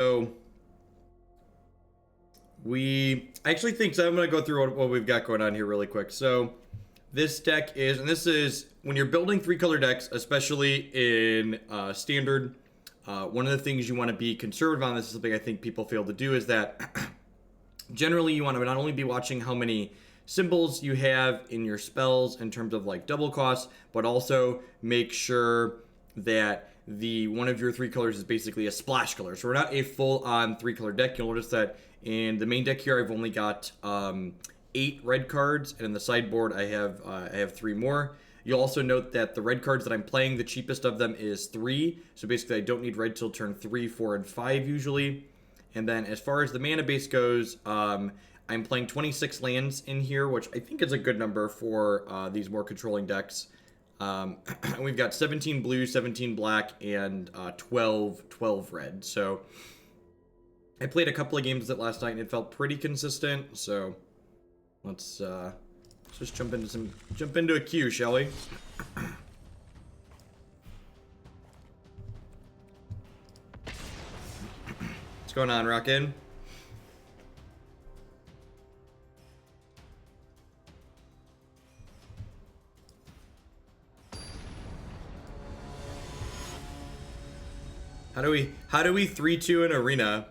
So I actually think, so I'm going to go through what we've got going on here really quick. So this deck is, and this is when you're building 3-color decks, especially in standard, one of the things you want to be conservative on, this is something I think people fail to do, is that generally you want to not only be watching how many symbols you have in your spells in terms of like double costs, but also make sure that one of your 3 colors is basically a splash color. So we're not a full-on 3-color deck. You'll notice that in the main deck here, I've only got 8 red cards, and in the sideboard I have 3 more. You'll also note that the red cards that I'm playing, the cheapest of them is 3. So basically I don't need red till turn 3, 4, and 5 usually. And then as far as the mana base goes, I'm playing 26 lands in here, which I think is a good number for these more controlling decks. We've got 17 blue, 17 black, and 12 red. So I played a couple of games of it last night and it felt pretty consistent. So let's just jump into a queue, shall we? What's going on, Rockin'? How do we 3-2 an arena?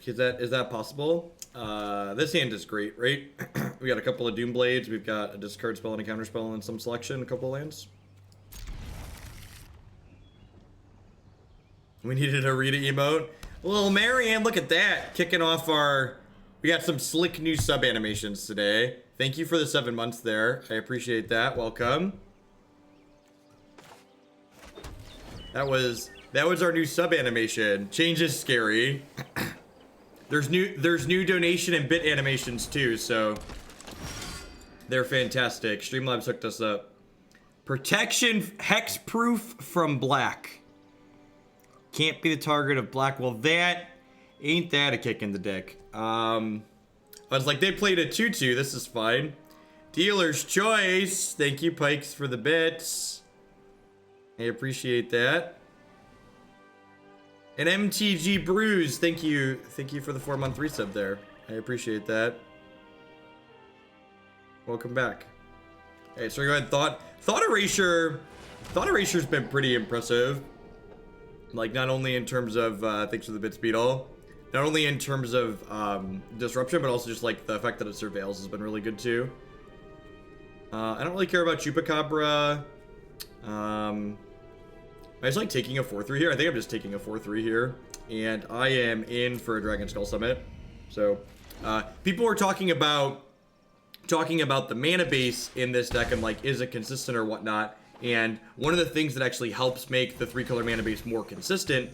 Is that possible? This hand is great, right? We got a couple of Doom Blades, we've got a discard spell and a counter spell and some selection, a couple of lands. We needed a Rita emote. Well, Marianne, look at that. Kicking off we got some slick new sub animations today. Thank you for the 7 months there. I appreciate that. Welcome. That was our new sub animation. Change is scary. There's new donation and bit animations too, so they're fantastic. Streamlabs hooked us up. Protection hexproof from black. Can't be the target of black. Well, ain't that a kick in the dick. I was like, they played a 2-2. This is fine. Dealer's choice. Thank you, Pikes, for the bits. I appreciate that. An MTG Bruise. Thank you. Thank you for the 4-month resub there. I appreciate that. Welcome back. Hey, so go ahead. Thought Erasure. Thought Erasure's been pretty impressive. Like, not only in terms of, thanks for the bits, Beetle. Not only in terms of disruption, but also just like the fact that it surveils has been really good too. I don't really care about Chupacabra. I just like taking a 4-3 here. I think I'm just taking a 4-3 here. And I am in for a Dragonskull Summit. So, people were talking about the mana base in this deck and like, is it consistent or whatnot? And one of the things that actually helps make the 3-color mana base more consistent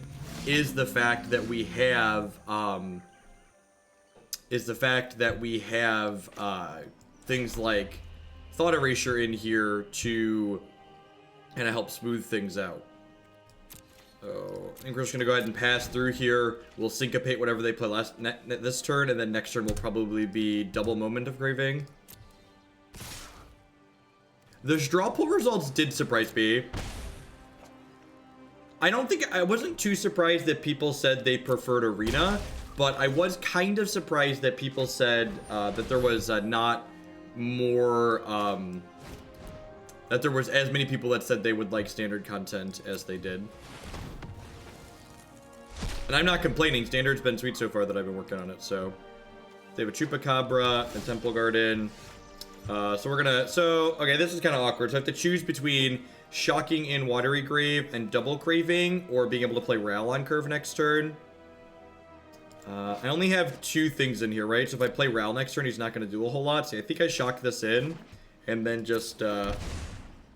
is the fact that we have things like Thought Erasure in here to kind of help smooth things out. So I think we're just gonna go ahead and pass through here. We'll syncopate whatever they play this turn, and then next turn will probably be double Moment of Craving. The draw pool results did surprise me. I wasn't too surprised that people said they preferred Arena, but I was kind of surprised that people said that there was not more, that there was as many people that said they would like standard content as they did. And I'm not complaining. Standard's been sweet so far that I've been working on it, so. They have a Chupacabra, a Temple Garden. Okay, this is kind of awkward. So I have to choose between Shocking in Watery Grave and Double Craving, or being able to play Ral on curve next turn. I only have 2 things in here, right? So if I play Ral next turn, he's not going to do a whole lot. So I think I shock this in, and then just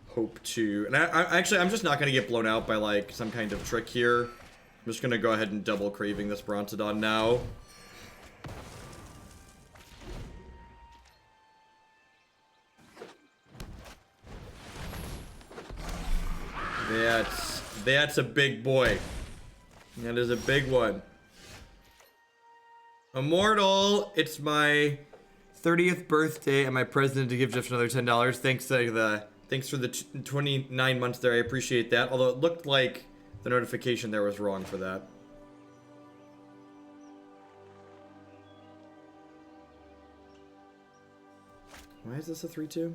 hope to... And I'm just not going to get blown out by like some kind of trick here. I'm just going to go ahead and Double Craving this Brontodon now. That's a big boy. That is a big one. Immortal, it's my 30th birthday and my president to give Jeff another $10. Thanks Thanks for the 29 months there. I appreciate that. Although it looked like the notification there was wrong for that. Why is this a 3-2?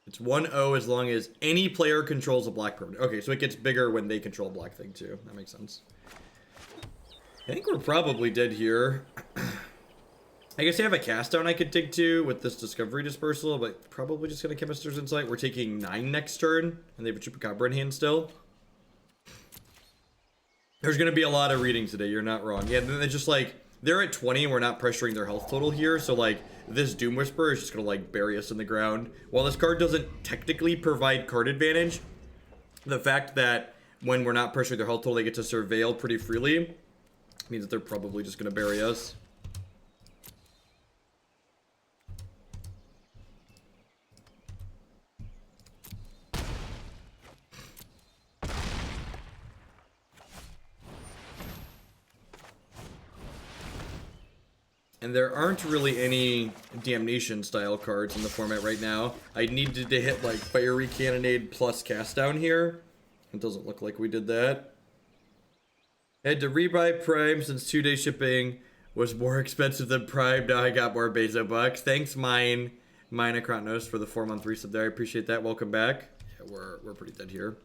It's 1-0 as long as any player controls a black permanent. Okay, so it gets bigger when they control a black thing too. That makes sense. I think we're probably dead here. I guess I have a cast down I could dig to with this Discovery Dispersal, but probably just gonna Chemister's Insight. We're taking 9 next turn, and they have a Chupacabra in hand still. There's gonna be a lot of reading today, you're not wrong. Yeah, then they're just like, they're at 20 and we're not pressuring their health total here, so like, this Doom Whisperer is just gonna like bury us in the ground. While this card doesn't technically provide card advantage, the fact that when we're not pressuring their health total, they get to surveil pretty freely means that they're probably just gonna bury us. And there aren't really any Damnation style cards in the format right now. I needed to hit like Fiery Cannonade plus cast down here. It doesn't look like we did that. Had to rebuy Prime since 2-day shipping was more expensive than Prime. Now I got more Bezo bucks. Thanks, Mine Acronos, for the 4-month resub there. I appreciate that. Welcome back. Yeah, we're pretty dead here.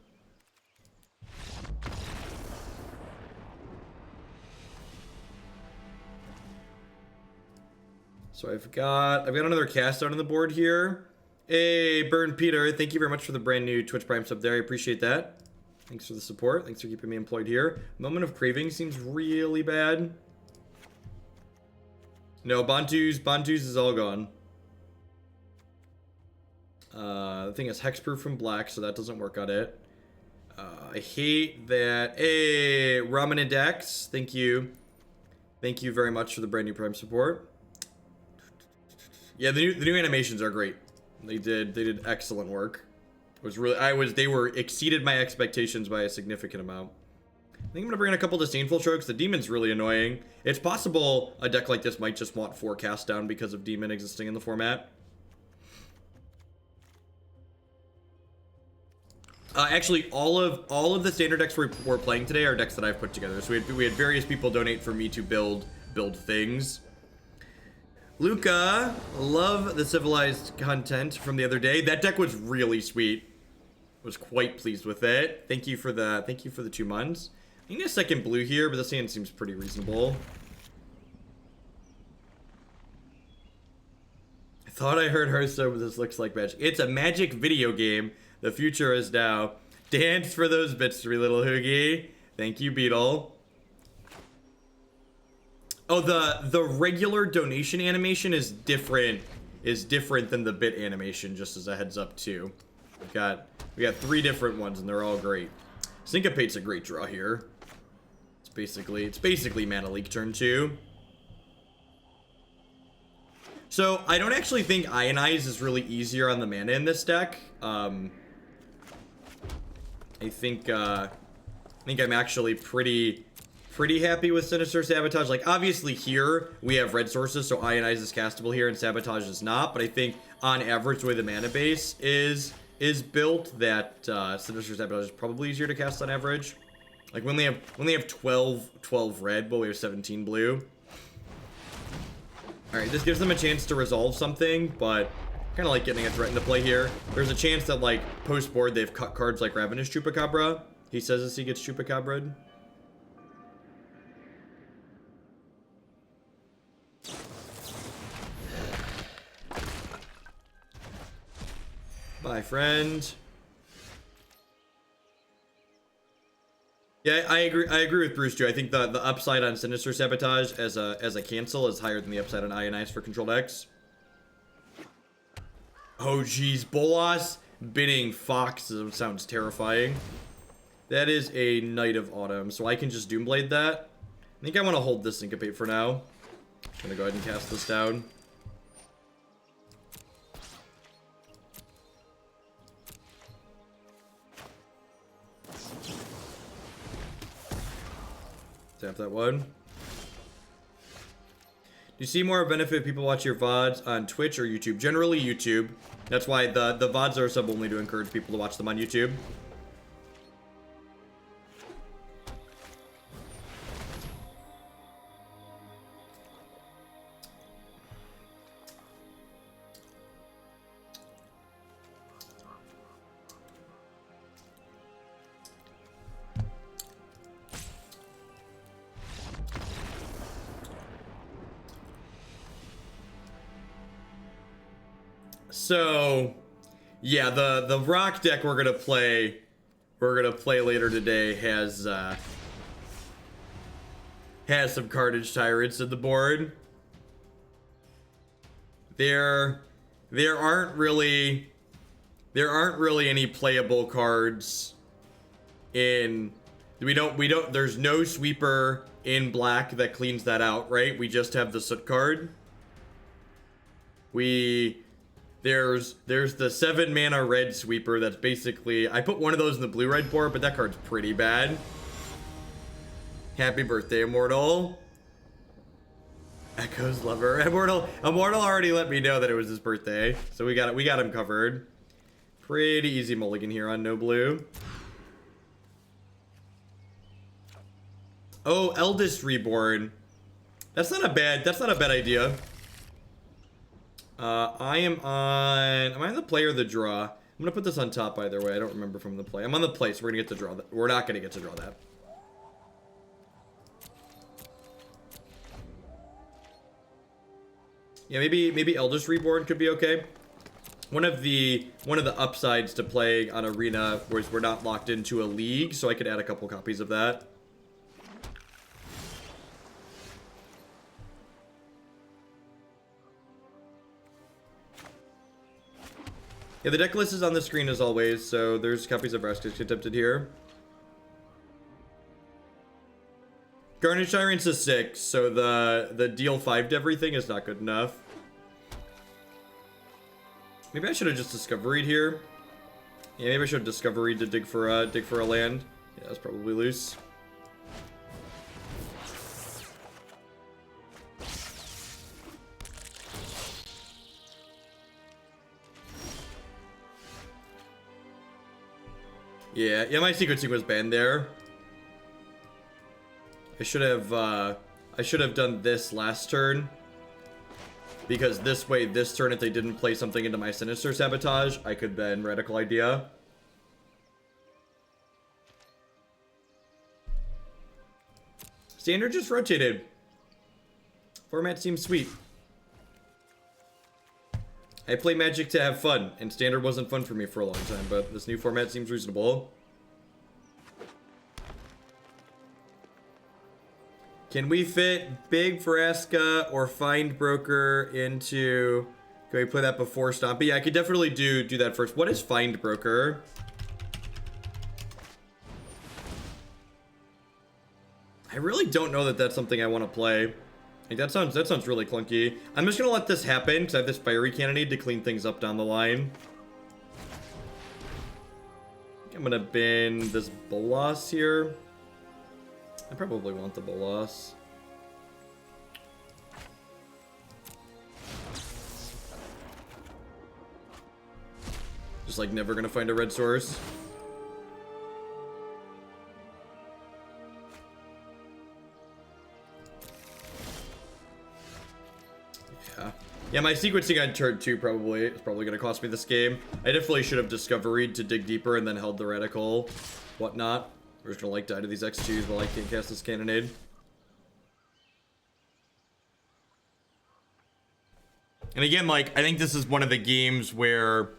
So I've got another cast out on the board here. Hey, Burn Peter, thank you very much for the brand new Twitch Prime sub there. I appreciate that. Thanks for the support. Thanks for keeping me employed here. Moment of Craving seems really bad. No, Bantu's is all gone. The thing is hexproof from black, so that doesn't work on it. I hate that. Hey, Ramen and Dex, thank you. Thank you very much for the brand new Prime support. Yeah, the new animations are great. They did excellent work. It was really they were exceeded my expectations by a significant amount. I think I'm gonna bring in a couple Disdainful Strokes. The Demon's really annoying. It's possible a deck like this might just want 4 cast down because of Demon existing in the format. Actually, all of the standard decks we're playing today are decks that I've put together. So we had various people donate for me to build things. Luca, love the civilized content from the other day. That deck was really sweet. Was quite pleased with it. Thank you for the 2 months. I need a second blue here, but this hand seems pretty reasonable. I thought I heard Hearthstone, but this looks like Magic. It's a Magic video game. The future is now. Dance for those bits, 3 little hoogie. Thank you, Beetle. Oh, the regular donation animation is different than the bit animation, just as a heads up too. We got 3 different ones and they're all great. Syncopate's a great draw here. It's basically Mana Leak turn 2. So I don't actually think Ionize is really easier on the mana in this deck. I think I'm actually pretty happy with Sinister Sabotage. Like, obviously here, we have red sources, so Ionize is castable here, and Sabotage is not. But I think, on average, the way the mana base is built, that Sinister Sabotage is probably easier to cast on average. Like, when they have 12 red, but we have 17 blue. Alright, this gives them a chance to resolve something, but kind of like getting a threat into play here. There's a chance that, like, post-board, they've cut cards like Ravenous Chupacabra. He says as he gets Chupacabra'd. Bye, friend. Yeah, I agree with Bruce too. I think the upside on Sinister Sabotage as a cancel is higher than the upside on Ionize for control decks. Oh geez, Bolas bidding Fox sounds terrifying. That is a Knight of Autumn, so I can just Doomblade that. I think I want to hold this Syncopate for now. I'm gonna go ahead and cast this down. Tap that one. you see more benefit if people watch your VODs on Twitch or YouTube? Generally YouTube. That's why the VODs are sub only to encourage people to watch them on YouTube. So, yeah, the rock deck we're gonna play later today has some Carnage Tyrants in the board. There aren't really any playable cards in there's no sweeper in black that cleans that out, right? We just have the Soot card. There's the 7 mana red sweeper that's basically, I put one of those in the blue-red board, but that card's pretty bad. Happy birthday, Immortal. Echo's lover. Immortal already let me know that it was his birthday, so we got him covered. Pretty easy mulligan here on no blue. Oh, Eldest Reborn. That's not a bad idea. Am I on the play or the draw? I'm gonna put this on top either way. I don't remember from the play. I'm on the play, so we're gonna get to draw that. We're not gonna get to draw that. Yeah, maybe Eldest Reborn could be okay. One of the upsides to playing on Arena was we're not locked into a league, so I could add a couple copies of that. Yeah, the deck list is on the screen as always, so there's copies of Vraska Contempt here. Carnage Tyrant's a 6, so the deal 5 to everything is not good enough. Maybe I should have just Discovery'd here. Yeah, maybe I should have Discovery'd to dig for a land. Yeah, that's probably loose. Yeah, my sequencing was banned there. I should have done this last turn. Because this way, this turn, if they didn't play something into my Sinister Sabotage, I could then Radical Idea. Standard just rotated. Format seems sweet. I play Magic to have fun, and Standard wasn't fun for me for a long time, but this new format seems reasonable. Can we fit Big Vraska or Find Broker into... Can we play that before Stompy? Yeah, I could definitely do that first. What is Find Broker? I really don't know that that's something I want to play. Like, that sounds really clunky. I'm just gonna let this happen because I have this Fiery Cannonade to clean things up down the line. I think I'm gonna bin this Bolas here. I probably want the Bolas. Just like never gonna find a red source. Yeah, my sequencing on turn 2 is probably going to cost me this game. I definitely should have Discovery'd to dig deeper and then held the Radical whatnot. We're just going to like die to these X2s while I can't cast this Cannonade. And again, like, I think this is one of the games where...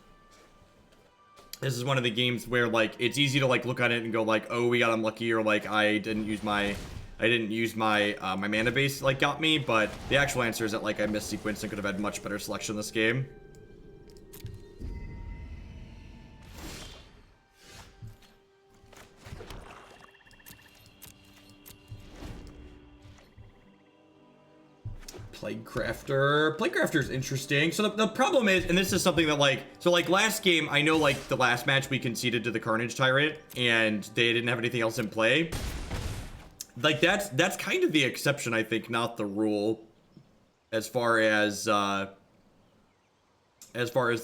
like, it's easy to, like, look at it and go, like, oh, we got unlucky, or, like, I didn't use my my mana base, like, got me, but the actual answer is that, like, I missed sequence and could have had much better selection this game. Plaguecrafter's interesting. So the problem is, and this is something that, like, so, like, last game, I know, like, the last match we conceded to the Carnage Tyrant, and they didn't have anything else in play. Like, that's kind of the exception, I think, not the rule. as far as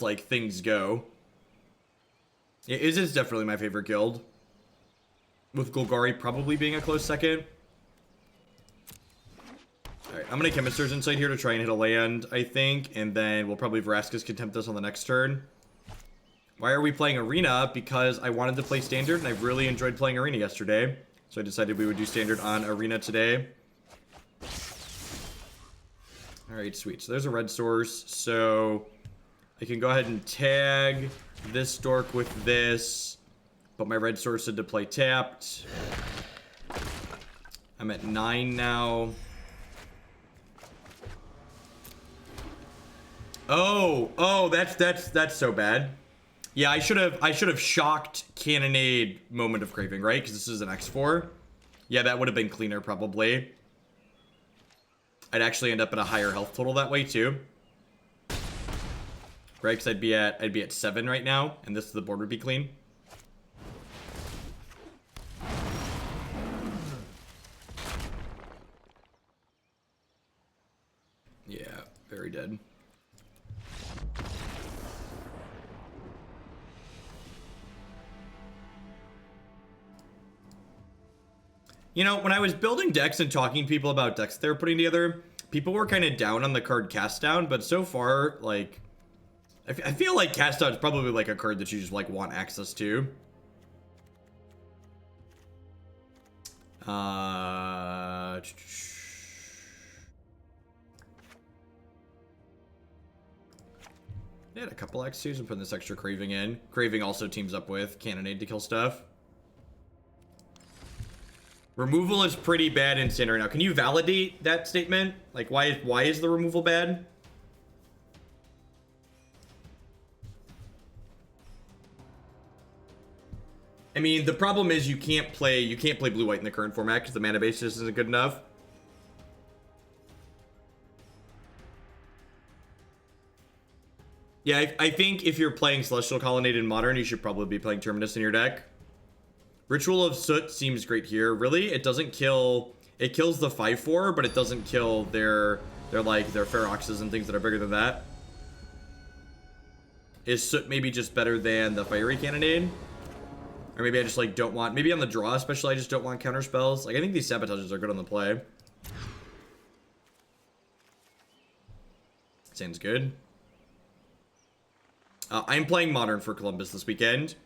like things go. Yeah, Izzet's definitely my favorite guild, with Golgari probably being a close second. Alright, I'm gonna Chemister's Insight here to try and hit a land, I think, and then we'll probably Vraska's Contempt this on the next turn. Why are we playing Arena? Because I wanted to play Standard, and I really enjoyed playing Arena yesterday. So I decided we would do Standard on Arena today. Alright, sweet. So there's a red source. So I can go ahead and tag this Stork with this. But my red source had to play tapped. I'm at 9 now. Oh, that's so bad. Yeah, I should have shocked Cannonade Moment of Craving, right? Because this is an X4. Yeah, that would have been cleaner probably. I'd actually end up at a higher health total that way too. Right, because I'd be at 7 right now, and the board would be clean. Yeah, very dead. You know, when I was building decks and talking to people about decks they were putting together, people were kind of down on the card Cast Down, but so far, like, I feel like Cast Down is probably like a card that you just like want access to. They had a couple X2s and putting this extra Craving in. Craving also teams up with Cannonade to kill stuff. Removal is pretty bad in Standard right now. Can you validate that statement? Like, why is the removal bad? I mean, the problem is you can't play blue-white in the current format because the mana base just isn't good enough. Yeah, I think if you're playing Celestial Colonnade in Modern, you should probably be playing Terminus in your deck. Ritual of Soot seems great here. Really, it doesn't kill... It kills the 5/4, but it doesn't kill their Feroxes and things that are bigger than that. Is Soot maybe just better than the Fiery Cannonade? Or maybe I just, like, don't want... Maybe on the draw especially, I just don't want counter spells. Like, I think these Sabotages are good on the play. Sounds good. I'm playing Modern for Columbus this weekend.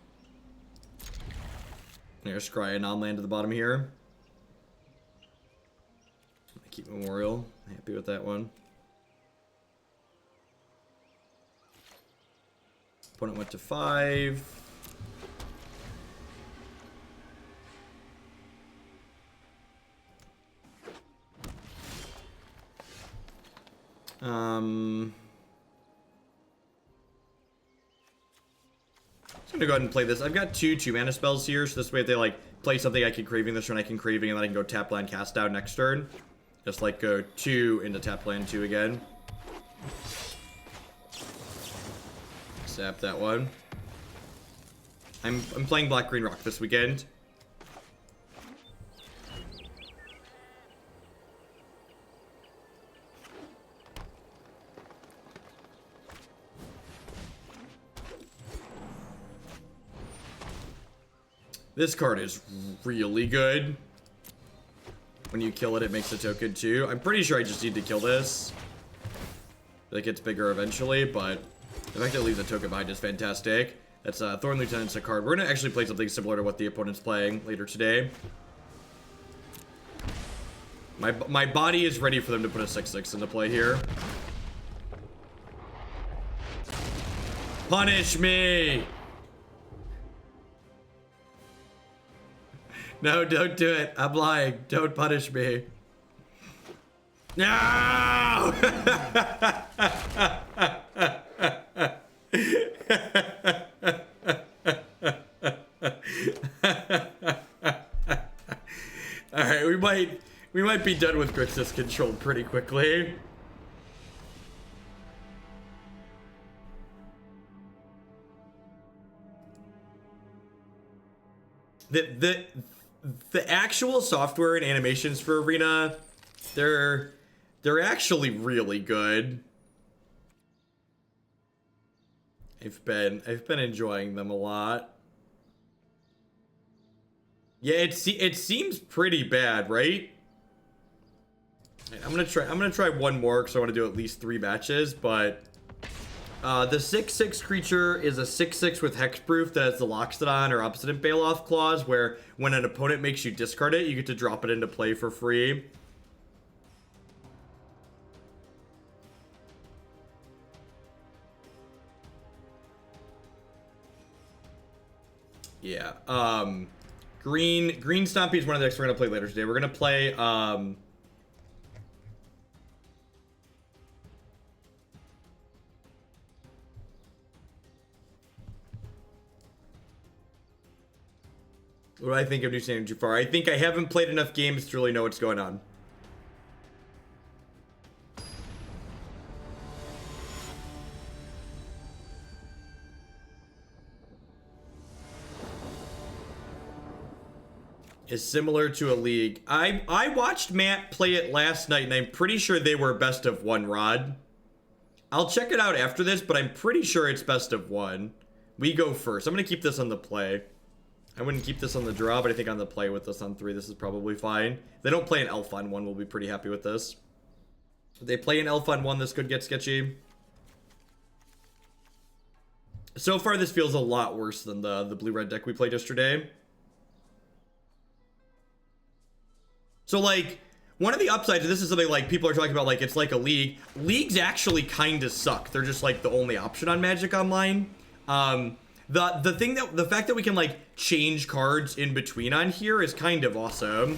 There's Scry and non-land at the bottom here. I keep Memorial. Happy with that one. Opponent went to 5. I'm gonna go ahead and play this. I've got 2 2-mana spells here, so this way if they like play something I can Craving this turn, I can Craving, and then I can go tap land, cast down next turn. Just like go 2 into tap land 2 again. Zap that one. I'm playing Black Green Rock this weekend. This card is really good. When you kill it, it makes a token too. I'm pretty sure I just need to kill this. It gets bigger eventually, but the fact that it leaves a token behind is fantastic. That's Thorn Lieutenant's a card. We're going to actually play something similar to what the opponent's playing later today. My body is ready for them to put a 6/6 into play here. Punish me! No, don't do it. I'm lying. Don't punish me. No! Alright, we might be done with Grixis control pretty quickly. The actual software and animations for Arena, they're They're actually really good. I've been enjoying them a lot. Yeah, it seems pretty bad, right? I'm gonna try one more because I want to do at least 3 matches, but the 6/6 creature is a 6/6 with hexproof that has the Loxodon or Obstinate Bailoff clause, where when an opponent makes you discard it, you get to drop it into play for free. Yeah. Green Stompy is one of the decks we're gonna play later today. We're gonna play what do I think of New Standard Jafar? I think I haven't played enough games to really know what's going on. Is similar to a league. I watched Matt play it last night, and I'm pretty sure they were best of 1, Rod. I'll check it out after this, but I'm pretty sure it's best of 1. We go first. I'm gonna keep this on the play. I wouldn't keep this on the draw, but I think on the play with this on 3, this is probably fine. If they don't play an elf on 1, we'll be pretty happy with this. If they play an elf on 1, this could get sketchy. So far, this feels a lot worse than the blue-red deck we played yesterday. So, like, one of the upsides, and this is something, like, people are talking about, like, it's like a league. Leagues actually kind of suck. They're just, like, the only option on Magic Online. The fact that we can, like, change cards in between on here is kind of awesome.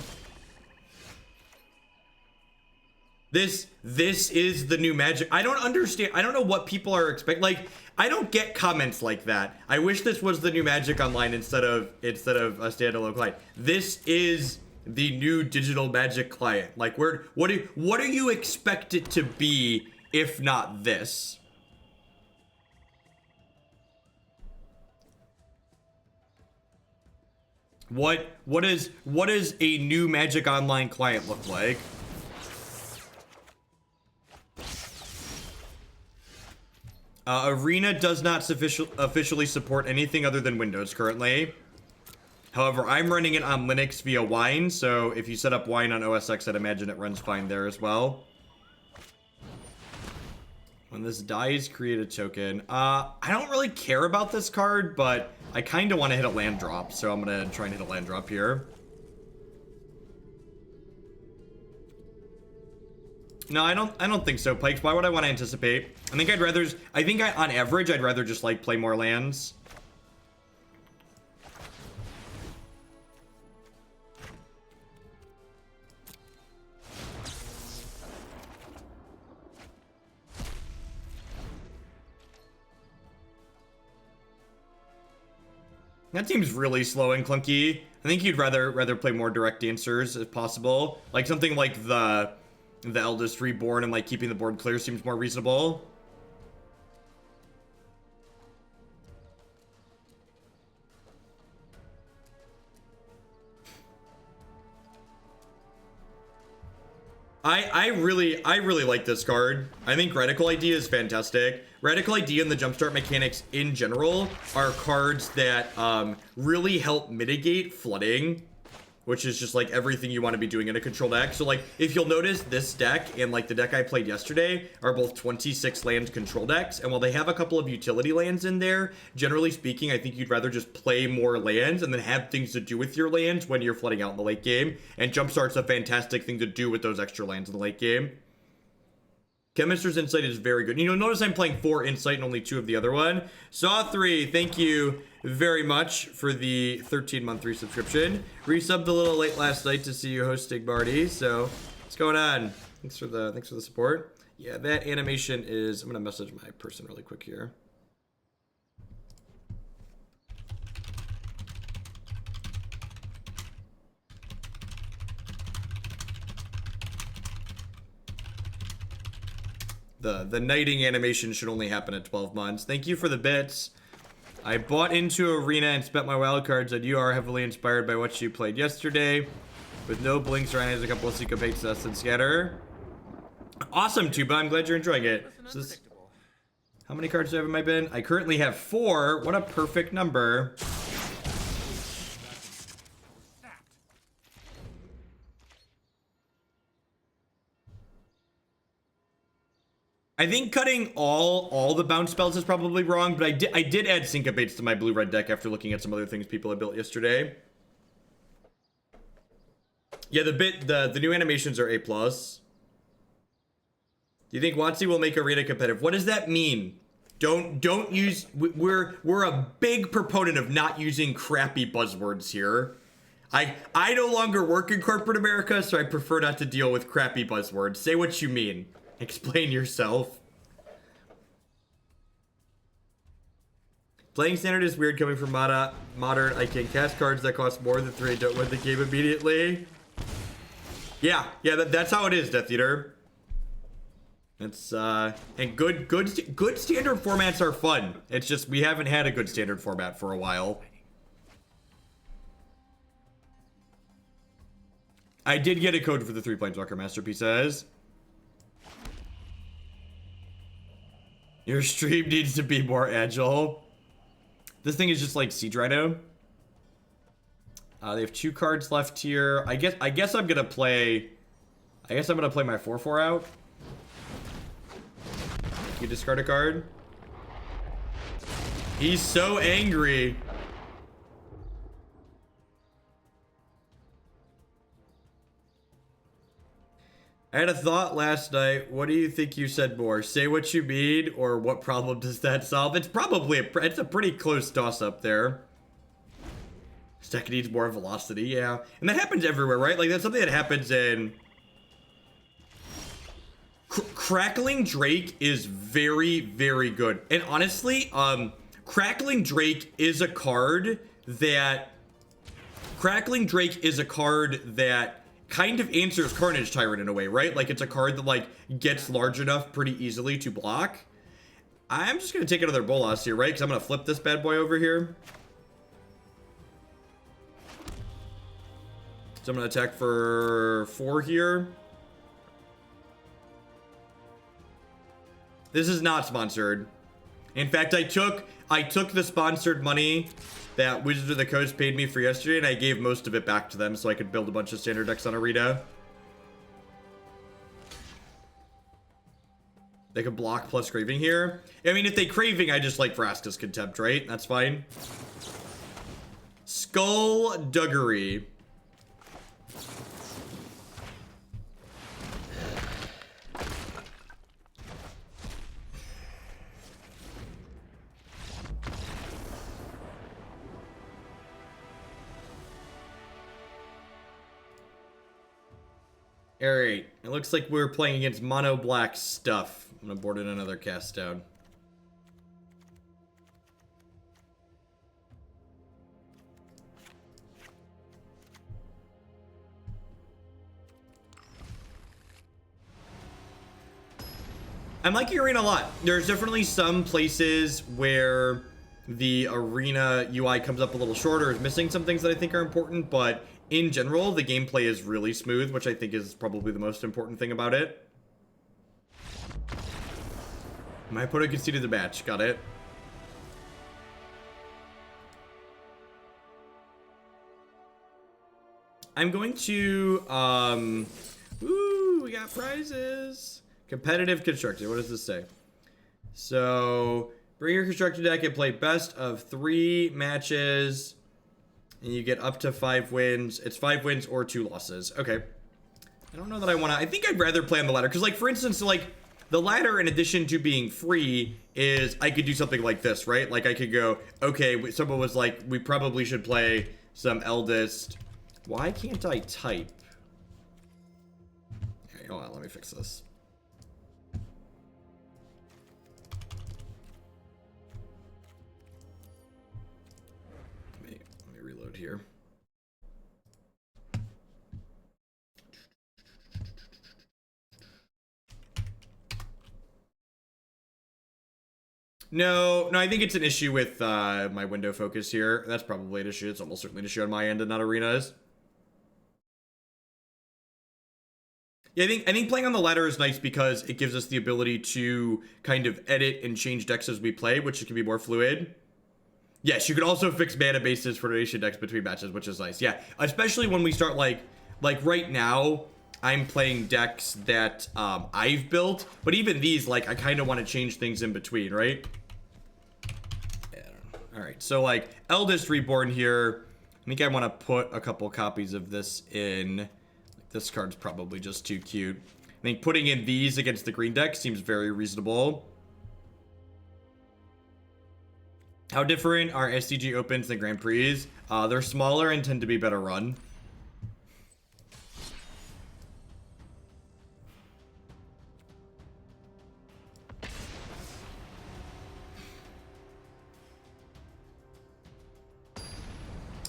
This is the new Magic. I don't understand. I don't know what people are expecting. Like, I don't get comments like that. I wish this was the new Magic Online instead of a standalone client. This is the new digital Magic client. Like, what do you expect it to be if not this? What does a new Magic Online client look like? Arena does not officially support anything other than Windows currently. However, I'm running it on Linux via Wine, so if you set up Wine on OS X, I'd imagine it runs fine there as well. When this dies, create a token. I don't really care about this card, but I kind of want to hit a land drop, so I'm going to try and hit a land drop here. No, I don't think so, Pikes. Why would I want to anticipate? On average, I'd rather just, like, play more lands. That seems really slow and clunky. I think you'd rather play more direct answers if possible. Like something like the Eldest Reborn and like keeping the board clear seems more reasonable. I really like this card. I think Radical Idea is fantastic. Radical Idea and the Jumpstart mechanics in general are cards that really help mitigate flooding, which is just like everything you want to be doing in a control deck. So like if you'll notice, this deck and like the deck I played yesterday are both 26 land control decks, and while they have a couple of utility lands in there, generally speaking, I think you'd rather just play more lands and then have things to do with your lands when you're flooding out in the late game, and Jumpstart's a fantastic thing to do with those extra lands in the late game. Chemister's Insight is very good. You know, notice I'm playing 4 Insight and only 2 of the other one. Saw3, thank you very much for the 13-month resubscription. Resubbed a little late last night to see you hosting Marty, so what's going on? Thanks for the support. Yeah, that animation is... I'm gonna message my person really quick here. The knighting animation should only happen at 12 months. Thank you for the bits. I bought into Arena and spent my wildcards, and you are heavily inspired by what you played yesterday. With no blinks, Ryan has a couple of Syncopate, Cess, and Scatter. Awesome, Tuba. I'm glad you're enjoying it. How many cards have in my bin? I currently have 4. What a perfect number. I think cutting all the bounce spells is probably wrong, but I did add Syncopates to my blue-red deck after looking at some other things people had built yesterday. Yeah, the new animations are A+. Do you think WotC will make Arena competitive? What does that mean? Don't use... We're a big proponent of not using crappy buzzwords here. I no longer work in corporate America, so I prefer not to deal with crappy buzzwords. Say what you mean. Explain yourself. Playing standard is weird coming from modern. I can cast cards that cost more than 3 and don't win the game immediately. Yeah, that's how it is, Death Eater. It's and good standard formats are fun. It's just we haven't had a good standard format for a while. I did get a code for the 3 Planeswalker Masterpieces. Your stream needs to be more agile. This thing is just like Siege Rhino. They have 2 cards left here. I guess I'm gonna play. I guess I'm gonna play my 4/4 out. You discard a card. He's so angry. I had a thought last night. What do you think you said more? Say what you mean, or what problem does that solve? It's probably it's a pretty close toss up there. This deck needs more velocity, yeah. And that happens everywhere, right? Like, that's something that happens in... Crackling Drake is very, very good. And honestly, Crackling Drake is a card that... Crackling Drake is a card that kind of answers Carnage Tyrant in a way, right? Like, it's a card that, like, gets large enough pretty easily to block. I'm just gonna take another Bolas here, right? Because I'm gonna flip this bad boy over here. So I'm gonna attack for 4 here. This is not sponsored. In fact, I took the sponsored money that Wizards of the Coast paid me for yesterday, and I gave most of it back to them so I could build a bunch of standard decks on Arena. They could block plus Craving here. I mean, if they Craving, I just like Vraska's Contempt, right? That's fine. Skullduggery. Alright, it looks like we're playing against mono black stuff. I'm gonna board in another cast down. I'm liking Arena a lot. There's definitely some places where the Arena UI comes up a little shorter, is missing some things that I think are important, but in general, the gameplay is really smooth, which I think is probably the most important thing about it. My opponent conceded the match. Got it. I'm going to, ooh, we got prizes. Competitive constructed. What does this say? So, bring your constructed deck and play best of 3 matches. And you get up to 5 wins. It's 5 wins or 2 losses. Okay. I don't know that I want to... I think I'd rather play on the ladder. Because, like, for instance, like, the ladder, in addition to being free, is I could do something like this, right? Like, I could go, okay, someone was like, we probably should play some Eldest. Why can't I type? Okay, hold on. Let me fix this. Here. No, I think it's an issue with my window focus here. That's probably an issue. It's almost certainly an issue on my end and not Arena's. Yeah, I think playing on the ladder is nice because it gives us the ability to kind of edit and change decks as we play, which can be more fluid. Yes, you can also fix mana bases for donation decks between matches, which is nice. Yeah, especially when we start like right now, I'm playing decks that I've built, but even these, like, I kind of want to change things in between, right? Yeah, I don't know. All right, so like Eldest Reborn here. I think I want to put a couple copies of this in. This card's probably just too cute. I think putting in these against the green deck seems very reasonable. How different are SCG Opens than Grand Prix? They're smaller and tend to be better run.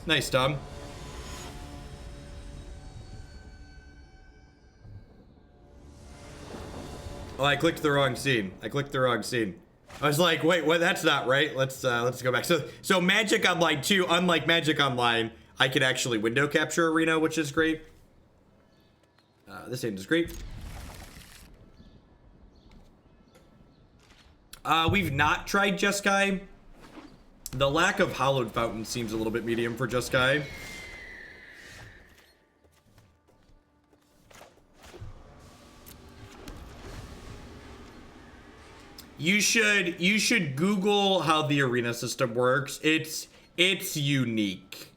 Nice, Tom. Oh, I clicked the wrong scene. I was like, wait, what? That's not right. Let's go back. So Magic Online 2, unlike Magic Online, I can actually window capture Arena, which is great. This hand is great. We've not tried Jeskai. The lack of Hallowed Fountain seems a little bit medium for Jeskai. You should Google how the arena system works. It's unique.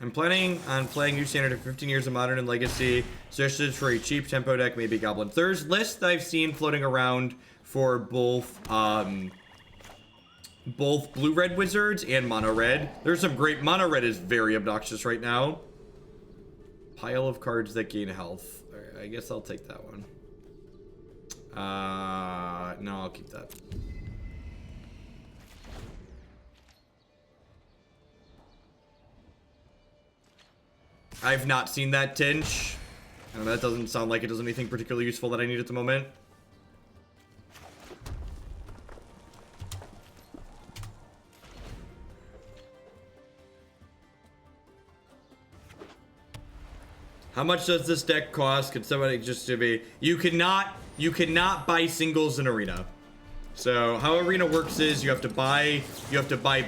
I'm planning on playing New Standard in 15 years of Modern and Legacy. Suggestions for a cheap tempo deck, maybe Goblins. There's lists I've seen floating around for both blue-red wizards and mono-red. There's some great... Mono-red is very obnoxious right now. Pile of cards that gain health. Alright, I guess I'll take that one. No, I'll keep that. I've not seen that Tinch. And that doesn't sound like it does anything particularly useful that I need at the moment. How much does this deck cost? Could somebody just to be... You cannot buy singles in Arena. So how Arena works is you have to buy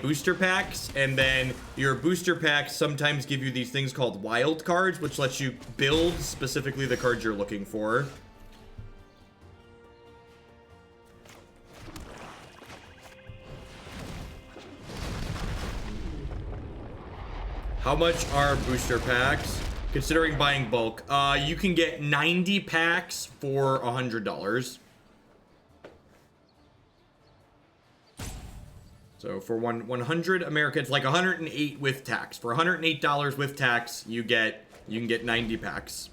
booster packs, and then your booster packs sometimes give you these things called wild cards, which lets you build specifically the cards you're looking for. How much are booster packs? Considering buying bulk, you can get 90 packs for $100. So for 100 Americans, like 108 with tax. For $108 with tax, you can get 90 packs.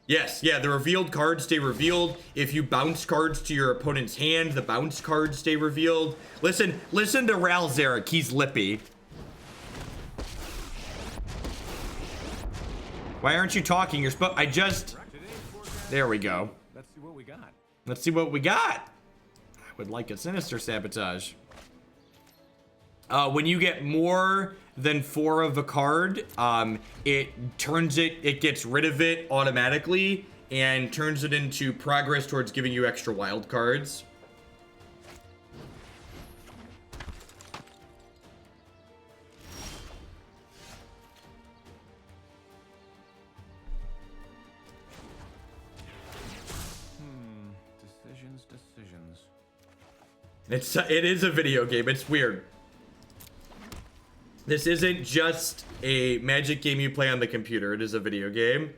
Yes, yeah, the revealed cards stay revealed. If you bounce cards to your opponent's hand, the bounce cards stay revealed. Listen to Ral Zarek, he's lippy. Why aren't you talking? You're supposed... There we go. Let's see what we got. Let's see what we got. I would like a Sinister Sabotage. When you get more than 4 of a card, it gets rid of it automatically and turns it into progress towards giving you extra wild cards. It is a video game. It's weird. This isn't just a Magic game you play on the computer. It is a video game.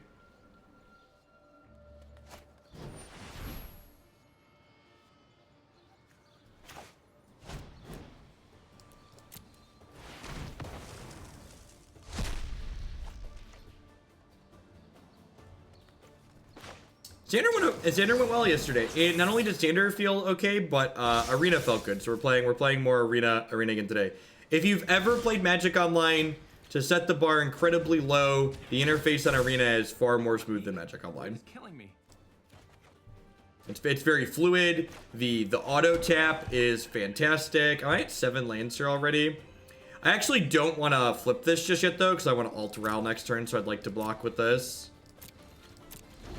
Standard went well yesterday. Not only did Standard feel okay, but Arena felt good. So we're playing more Arena again today. If you've ever played Magic Online, to set the bar incredibly low, the interface on Arena is far more smooth than Magic Online. It's killing me. It's very fluid. The auto tap is fantastic. All right, 7 lands here already. I actually don't want to flip this just yet, though, because I want to alt Ral next turn, so I'd like to block with this.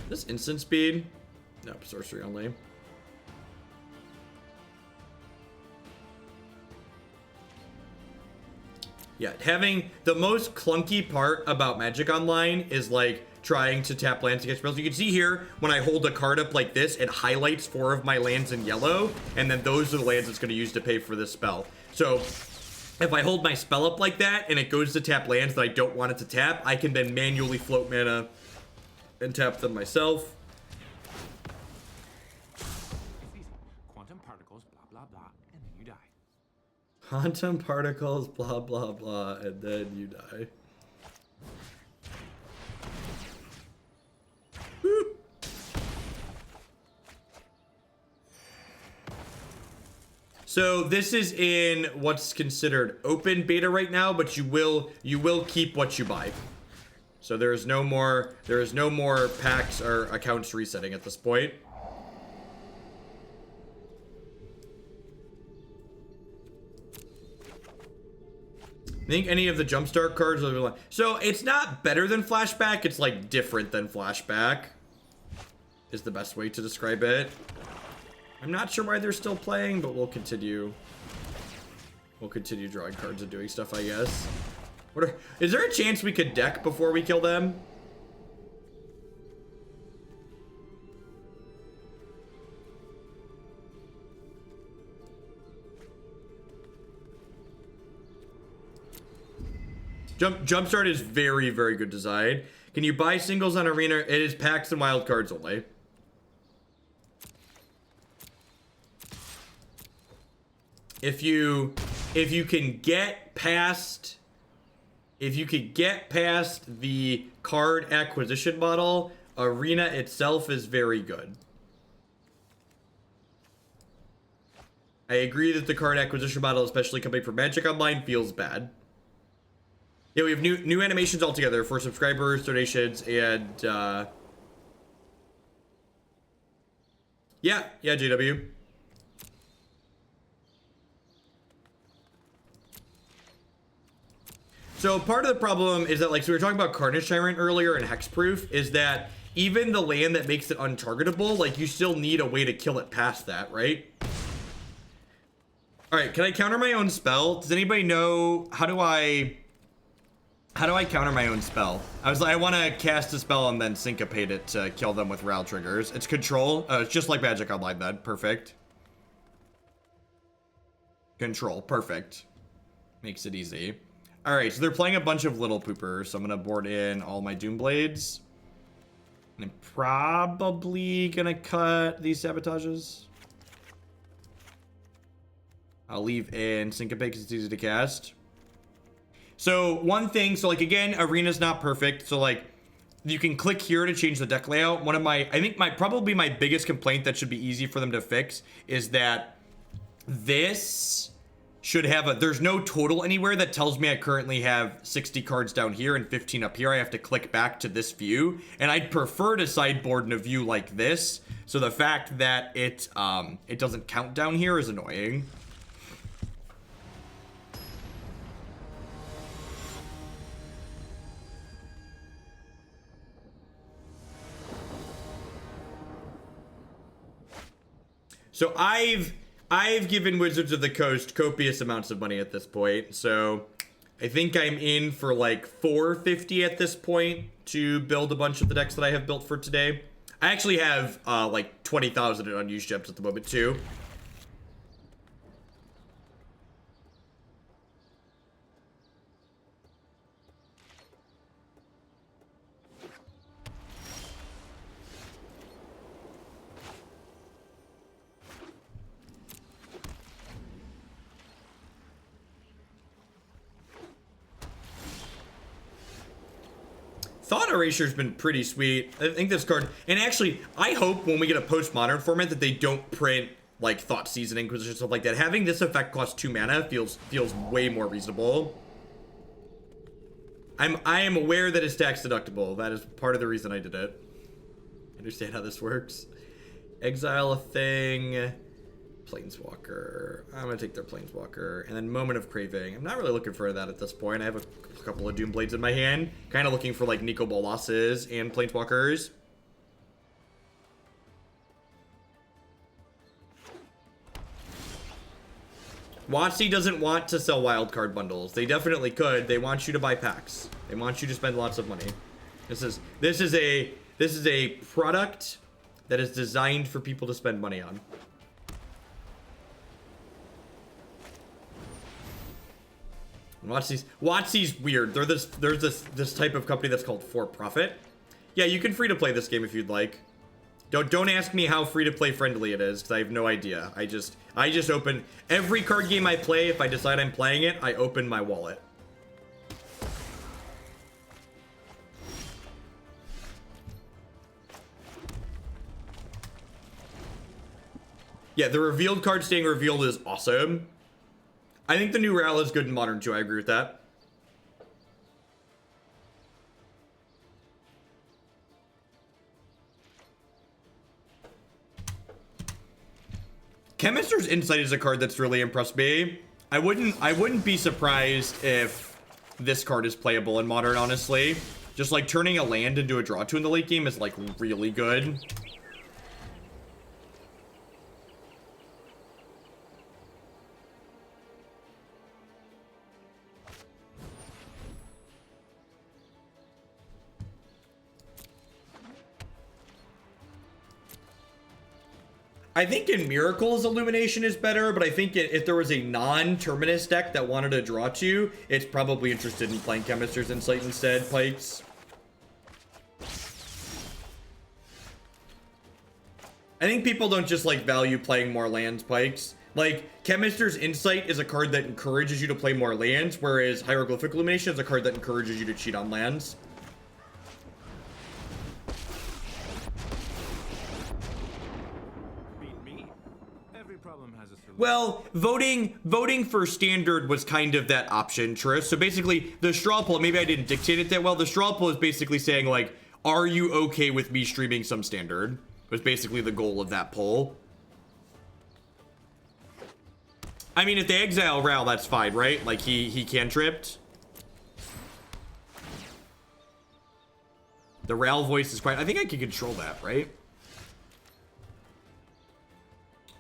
This instant speed? Nope, sorcery only. Yeah, having the most clunky part about Magic Online is like trying to tap lands against spells. You can see here, when I hold a card up like this, it highlights 4 of my lands in yellow, and then those are the lands it's going to use to pay for this spell. So if I hold my spell up like that, and it goes to tap lands that I don't want it to tap, I can then manually float mana and tap them myself. Quantum particles, blah, blah, blah, and then you die. Quantum particles, blah, blah, blah, and then you die. Woo. So this is in what's considered open beta right now, but you will keep what you buy. So there is no more packs or accounts resetting at this point. I think any of the jumpstart cards are like, so it's not better than flashback, it's like different than flashback is the best way to describe it. I'm not sure why they're still playing, but we'll continue drawing cards and doing stuff, I guess. Is there a chance we could deck before we kill them? Jumpstart is very, very good design. Can you buy singles on Arena? It is packs and wild cards only. If you can get past the card acquisition model, Arena itself is very good. I agree that the card acquisition model, especially coming from Magic Online, feels bad. Yeah, we have new animations altogether for subscribers, donations, and yeah, JW. So part of the problem is that, like, so we were talking about Carnage Tyrant earlier and Hexproof, is that even the land that makes it untargetable, like, you still need a way to kill it past that, right? All right, can I counter my own spell? Does anybody know how do I counter my own spell? I want to cast a spell and then syncopate it to kill them with Ral triggers. It's control. It's just like Magic Online then. Perfect. Control. Perfect. Makes it easy. All right, so they're playing a bunch of little poopers, so I'm going to board in all my Doom Blades. And I'm probably going to cut these Sabotages. I'll leave in Syncopate because it's easy to cast. So one thing, so like again, Arena's not perfect. So like you can click here to change the deck layout. I think probably my biggest complaint that should be easy for them to fix is that this should have there's no total anywhere that tells me I currently have 60 cards down here and 15 up here. I have to click back to this view, and I'd prefer to sideboard in a view like this. So the fact that it doesn't count down here is annoying. So I've given Wizards of the Coast copious amounts of money at this point. So I think I'm in for like $450 at this point to build a bunch of the decks that I have built for today. I actually have like 20,000 in unused gems at the moment too. Thought Erasure has been pretty sweet. I think this card, and actually, I hope when we get a postmodern format that they don't print like Thought Season, Inquisition, stuff like that. Having this effect cost 2 mana feels way more reasonable. I am aware that it's tax deductible. That is part of the reason I did it. I understand how this works. Exile a thing, Planeswalker. I'm gonna take their Planeswalker. And then Moment of Craving. I'm not really looking for that at this point. I have a couple of Doomblades in my hand. Kind of looking for like Nicol Bolases and Planeswalkers. WotC doesn't want to sell wildcard bundles. They definitely could. They want you to buy packs. They want you to spend lots of money. This is a product that is designed for people to spend money on. WotC's weird. There's this type of company that's called for profit. Yeah, you can free to play this game if you'd like. Don't ask me how free to play friendly it is, because I have no idea. I just open every card game I play. If I decide I'm playing it, I open my wallet. Yeah, the revealed card staying revealed is awesome. I think the new Ral is good in Modern too. I agree with that. Chemister's Insight is a card that's really impressed me. I wouldn't be surprised if this card is playable in Modern, honestly. Just like turning a land into a draw 2 in the late game is like really good. I think in Miracles, Illumination is better, but I think if there was a non-Terminus deck that wanted to draw 2, it's probably interested in playing Chemister's Insight instead, Pikes. I think people don't just like value playing more lands, Pikes. Like, Chemister's Insight is a card that encourages you to play more lands, whereas Hieroglyphic Illumination is a card that encourages you to cheat on lands. Well, voting for standard was kind of that option, Trish. So basically, the straw poll, maybe I didn't dictate it that well. The straw poll is basically saying, like, are you okay with me streaming some standard? Was basically the goal of that poll. I mean, if they exile Ral, that's fine, right? Like, he cantripped. The Ral voice is quite... I think I can control that, right?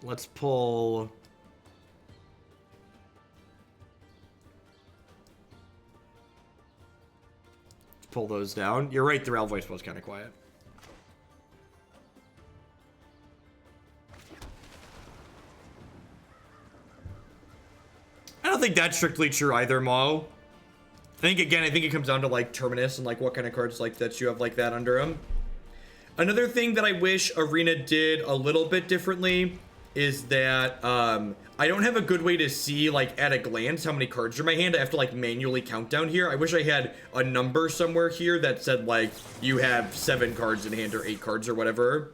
Let's pull... pull those down. You're right, the Ral voice was kind of quiet. I don't think that's strictly true either, Mo. I think it comes down to like Terminus and like what kind of cards like that you have like that under them. Another thing that I wish Arena did a little bit differently is that I don't have a good way to see like at a glance how many cards are in my hand. I have to like manually count down here. I wish I had a number somewhere here that said like you have 7 cards in hand or 8 cards or whatever.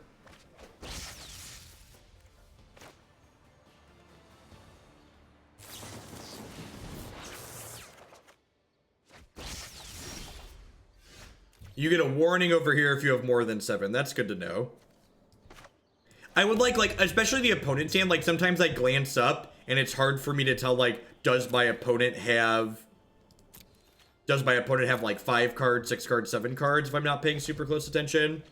You get a warning over here if you have more than 7. That's good to know. I would like, especially the opponent's hand, like, sometimes I glance up, and it's hard for me to tell, like, does my opponent have, like, 5 cards, 6 cards, 7 cards, if I'm not paying super close attention?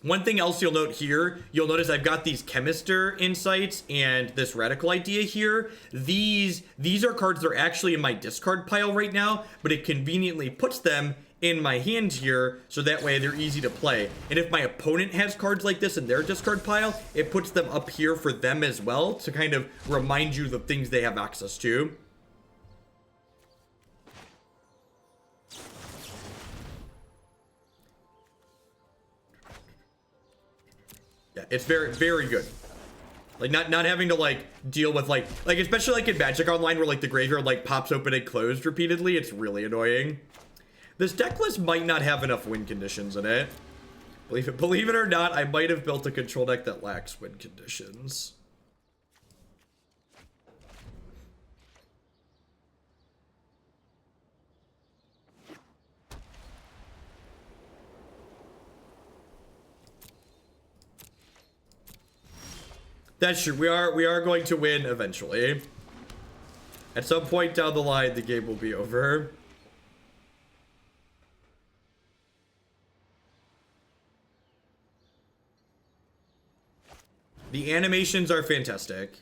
One thing else you'll note here, you'll notice I've got these Chemister insights and this Radical idea here. These are cards that are actually in my discard pile right now, but it conveniently puts them in my hand here, so that way they're easy to play. And if my opponent has cards like this in their discard pile, it puts them up here for them as well to kind of remind you of the things they have access to. Yeah, it's very, very good. Like, not having to, like, deal with, like, especially, like, in Magic Online where, like, the graveyard, like, pops open and closed repeatedly. It's really annoying. This deck list might not have enough win conditions in it. Believe it or not, I might have built a control deck that lacks win conditions. That's true. We are going to win eventually. At some point down the line, the game will be over. The animations are fantastic.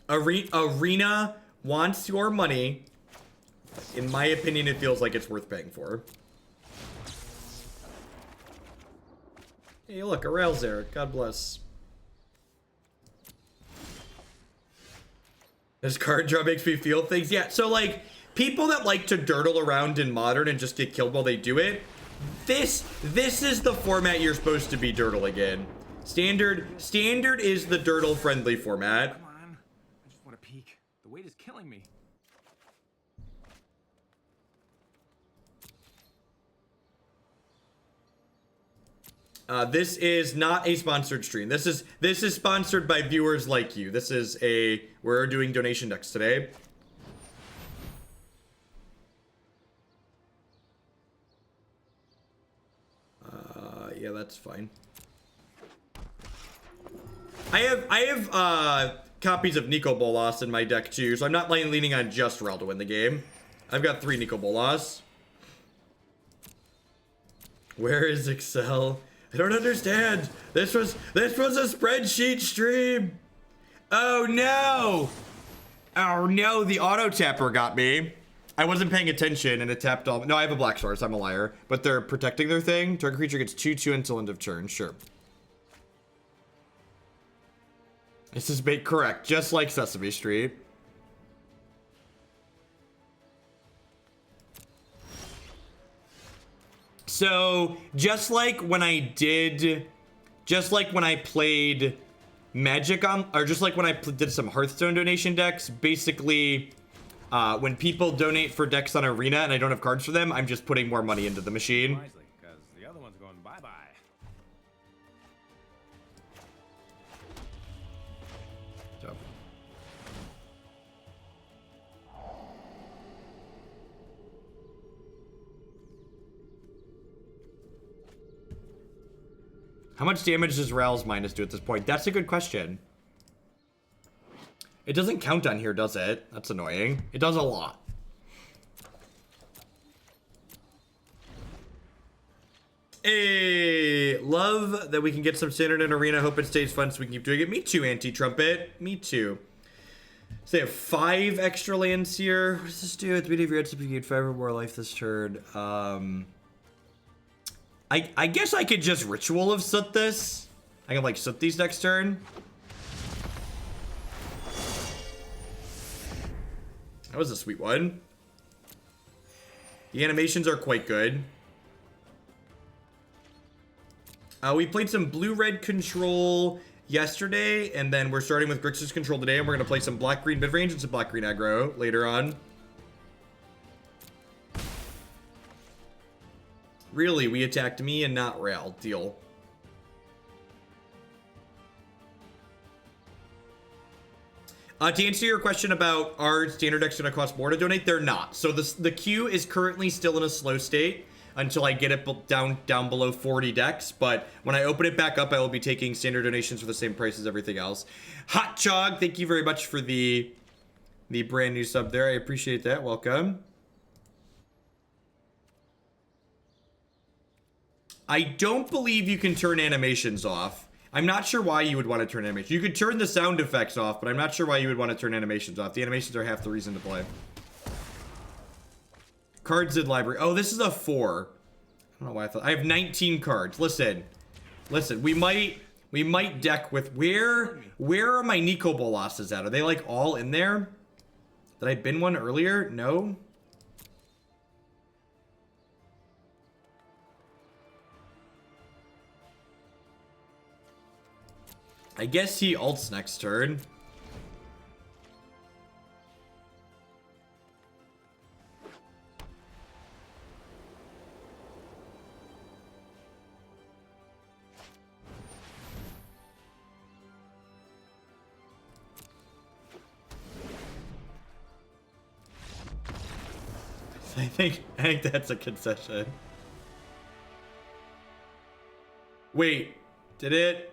Arena wants your money. In my opinion, it feels like it's worth paying for. Hey, look, a rails there. God bless. This card draw makes me feel things. Yeah, so like, people that like to dirtle around in Modern and just get killed while they do it, this is the format you're supposed to be dirtling in. Standard is the dirtle-friendly format. Come on. I just want to peek. The weight is killing me. This is not a sponsored stream. This is sponsored by viewers like you. We're doing donation decks today. Yeah, that's fine. I have copies of Nicol Bolas in my deck too, so I'm not leaning on just Rel to win the game. I've got 3 Nicol Bolas. Where is Excel? I don't understand. This was a spreadsheet stream. Oh no! Oh no, the auto tapper got me. I wasn't paying attention and it tapped all. No, I have a black source. I'm a liar. But they're protecting their thing. Target creature gets 2/2 until end of turn. Sure. This is correct, just like Sesame Street. So, just like when I played Magic on, or just like when I did some Hearthstone donation decks, basically, when people donate for decks on Arena and I don't have cards for them, I'm just putting more money into the machine. Wisely, because the other one's going bye-bye. So. How much damage does Ral's minus do at this point? That's a good question. It doesn't count on here, does it? That's annoying. It does a lot. Hey, love that we can get some standard in Arena. Hope it stays fun so we can keep doing it. Me too, Anti-Trumpet. Me too. So they have 5 extra lands here. What does this do? At the beginning of your end, you get 5 or more life this turn. I guess I could just Ritual of Soot this. I can like Soot these next turn. That was a sweet one. The animations are quite good. We played some blue-red control yesterday, and then we're starting with Grixis control today, and we're going to play some black-green midrange and some black-green aggro later on. Really, we attacked me and not Rail. Deal. To answer your question about are standard decks going to cost more to donate, they're not. So the queue is currently still in a slow state until I get it down below 40 decks. But when I open it back up, I will be taking standard donations for the same price as everything else. Hot Chog, thank you very much for the brand new sub there. I appreciate that. Welcome. I don't believe you can turn animations off. I'm not sure why you would want to turn animations. You could turn the sound effects off, but I'm not sure why you would want to turn animations off. The animations are half the reason to play. Cards in library. Oh, this is a 4. I don't know why I thought. I have 19 cards. Listen. We might deck with where are my Nicol Bolases at? Are they like all in there? Did I bin one earlier? No. I guess he ults next turn. I think that's a concession. Wait, did it?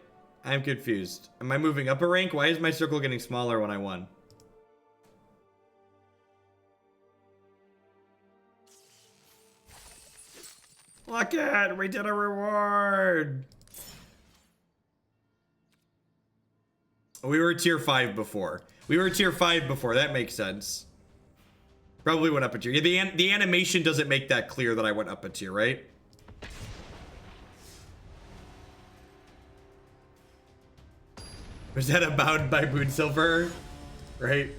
I'm confused. Am I moving up a rank? Why is my circle getting smaller when I won? Look it! We did a reward! We were tier 5 before. That makes sense. Probably went up a tier. Yeah, the animation doesn't make that clear that I went up a tier, right? Was that a Bound by Moonsilver? Right?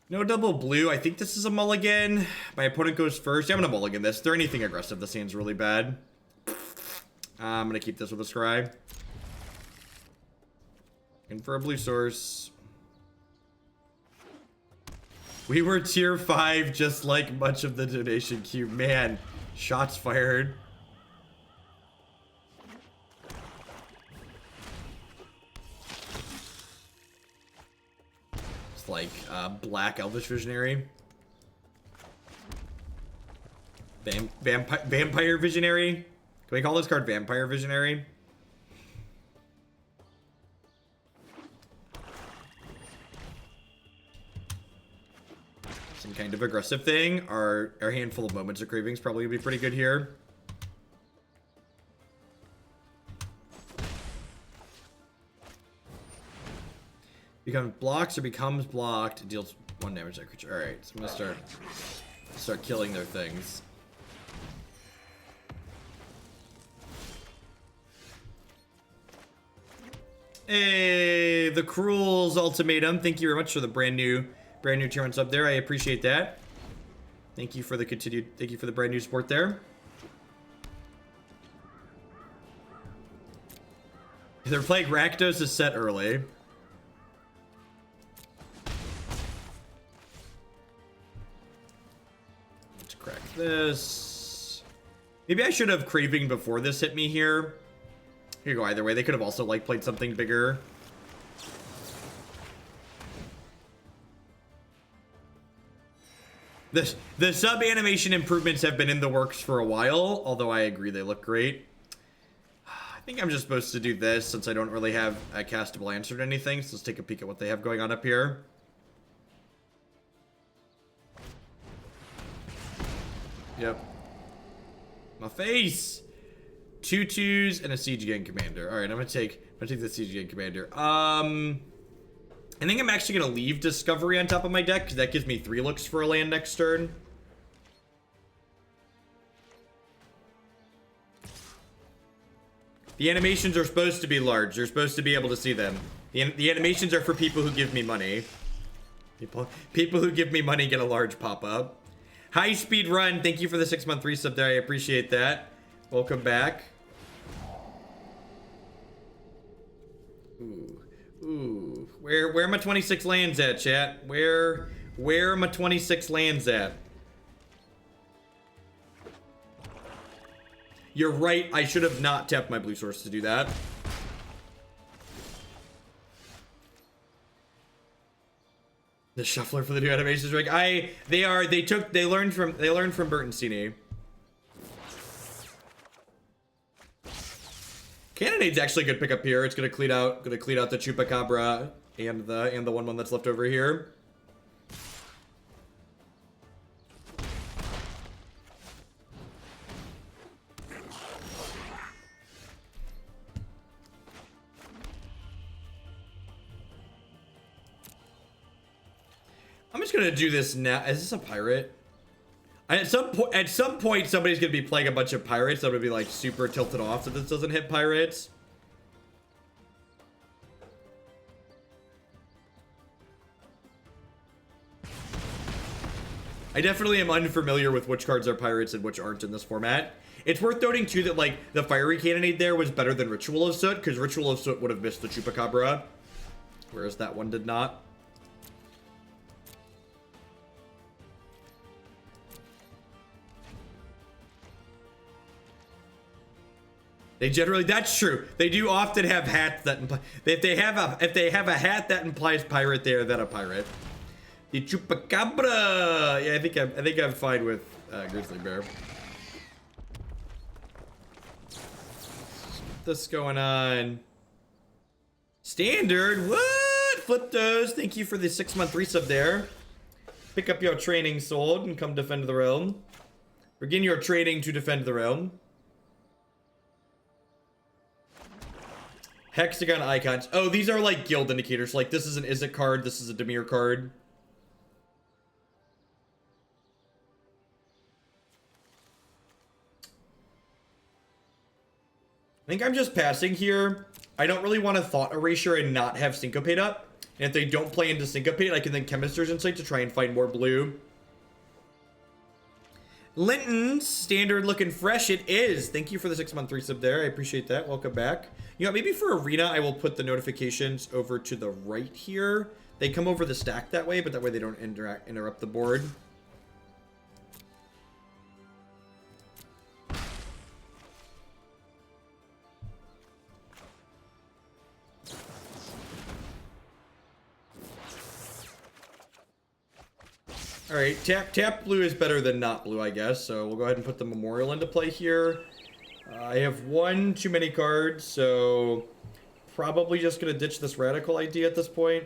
No double blue. I think this is a mulligan. My opponent goes first. Yeah, I'm gonna mulligan this. Is there anything aggressive? This hand's really bad. I'm gonna keep this with a scribe. And for a blue source. We were tier 5 just like much of the donation queue. Man, shots fired. It's like Black Elvish Visionary. Vampire Visionary? Can we call this card Vampire Visionary? Some kind of aggressive thing. Our handful of Moments of Craving is probably gonna be pretty good here. Becomes blocks or becomes blocked. It deals 1 damage to that creature. Alright, so I'm gonna start killing their things. Hey, the Cruel's Ultimatum. Thank you very much for the brand new tier 1 sub there. I appreciate that. Thank you for the brand new support there. They're playing Rakdos is set early. Let's crack this. Maybe I should have Craving before this hit me here. Here you go, either way. They could have also like played something bigger. The sub animation improvements have been in the works for a while, although I agree they look great. I think I'm just supposed to do this since I don't really have a castable answer to anything. So let's take a peek at what they have going on up here. Yep. My face! 2 2s and a Siege Gang Commander. Alright, I'm gonna take the Siege Gang Commander. I think I'm actually gonna leave Discovery on top of my deck because that gives me 3 looks for a land next turn. The animations are supposed to be large. You're supposed to be able to see them. The animations are for people who give me money. People who give me money get a large pop-up. High Speed Run, thank you for the 6-month resub there. I appreciate that. Welcome back. Ooh. Where are my 26 lands at, chat? Where are my 26 lands at? You're right, I should have not tapped my blue source to do that. The shuffler for the new animations, like they learned from Bertoncini. Cannonade's actually a good pickup here. It's gonna clean out the Chupacabra and the 1/1 that's left over here. I'm just gonna do this now. Is this a pirate? At some point, somebody's gonna be playing a bunch of pirates. I'm gonna be like super tilted off that this doesn't hit pirates. I definitely am unfamiliar with which cards are pirates and which aren't in this format. It's worth noting too that like the Fiery Cannonade there was better than Ritual of Soot because Ritual of Soot would have missed the Chupacabra, whereas that one did not. They generally, that's true. They do often have hats that imply, if they have a hat that implies pirate, they are then a pirate. The Chupacabra. Yeah, I think I'm fine with Grizzly Bear. What's going on? Standard, what? Flip those. Thank you for the 6-month resub there. Pick up your training sword and come defend the realm. Begin your training to defend the realm. Hexagon icons. Oh, these are like guild indicators. Like this is an Izzet card. This is a Dimir card. I think I'm just passing here. I don't really want to Thought Erasure and not have Syncopate up. And if they don't play into Syncopate, I can then Chemister's Insight to try and find more blue. Linton, standard looking fresh. It is. Thank you for the 6-month resub there. I appreciate that. Welcome back. You know, maybe for Arena, I will put the notifications over to the right here. They come over the stack that way, but that way they don't interrupt the board. Alright, tap blue is better than not blue, I guess. So we'll go ahead and put the Memorial into play here. I have one too many cards, so probably just going to ditch this Radical idea at this point.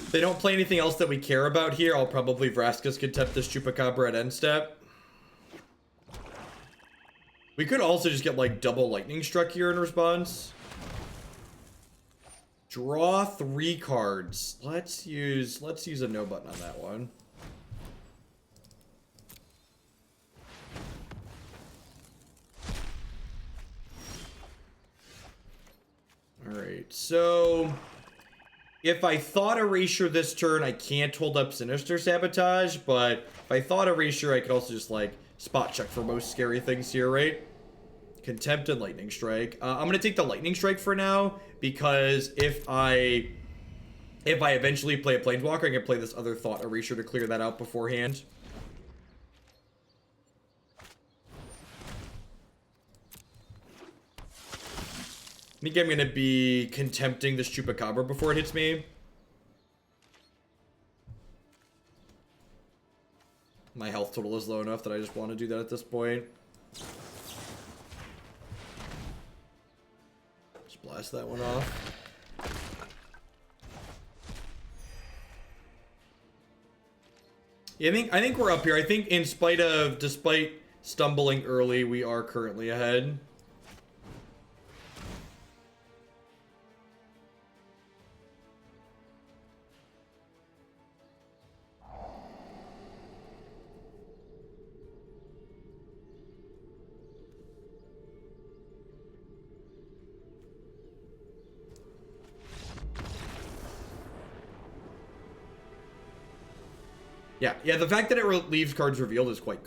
If they don't play anything else that we care about here, I'll probably Vraska's Contempt this Chupacabra at end step. We could also just get like double Lightning Struck here in response. Draw 3 cards. Let's use a no button on that one. Alright, so if I Thought Erasure this turn, I can't hold up Sinister Sabotage, but if I Thought Erasure, I could also just, like, spot check for most scary things here, right? Contempt and Lightning Strike. I'm going to take the Lightning Strike for now, because if I eventually play a Planeswalker, I can play this other Thought Erasure to clear that out beforehand. I think I'm going to be Contempting this Chupacabra before it hits me. My health total is low enough that I just want to do that at this point. Just blast that one off. Yeah, I think we're up here. I think despite stumbling early, we are currently ahead. Yeah, the fact that it leaves cards revealed is quite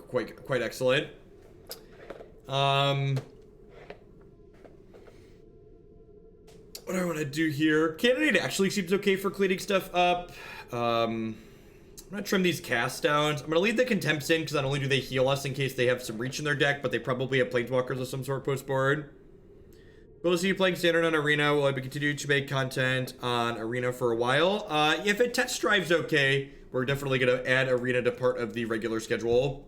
excellent. What do I want to do here? Cannonade actually seems okay for cleaning stuff up. I'm going to trim these cast downs. I'm going to leave the Contempts in because not only do they heal us in case they have some reach in their deck, but they probably have Planeswalkers of some sort post board. We'll see you playing Standard on Arena. We'll continue to make content on Arena for a while. If it test drives okay, we're definitely going to add Arena to part of the regular schedule.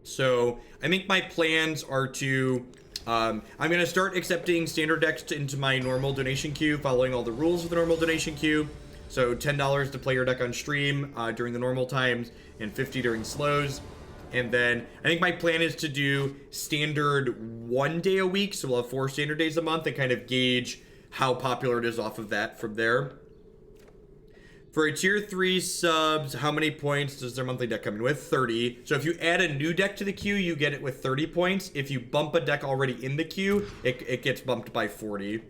So I think my plans are to... I'm going to start accepting standard decks into my normal donation queue, following all the rules of the normal donation queue. So $10 to play your deck on stream during the normal times, and $50 during slows. And then I think my plan is to do standard 1 day a week. So we'll have 4 standard days a month and kind of gauge how popular it is off of that from there. For a tier 3 subs, how many points does their monthly deck come in with? 30. So if you add a new deck to the queue, you get it with 30 points. If you bump a deck already in the queue, it gets bumped by 40.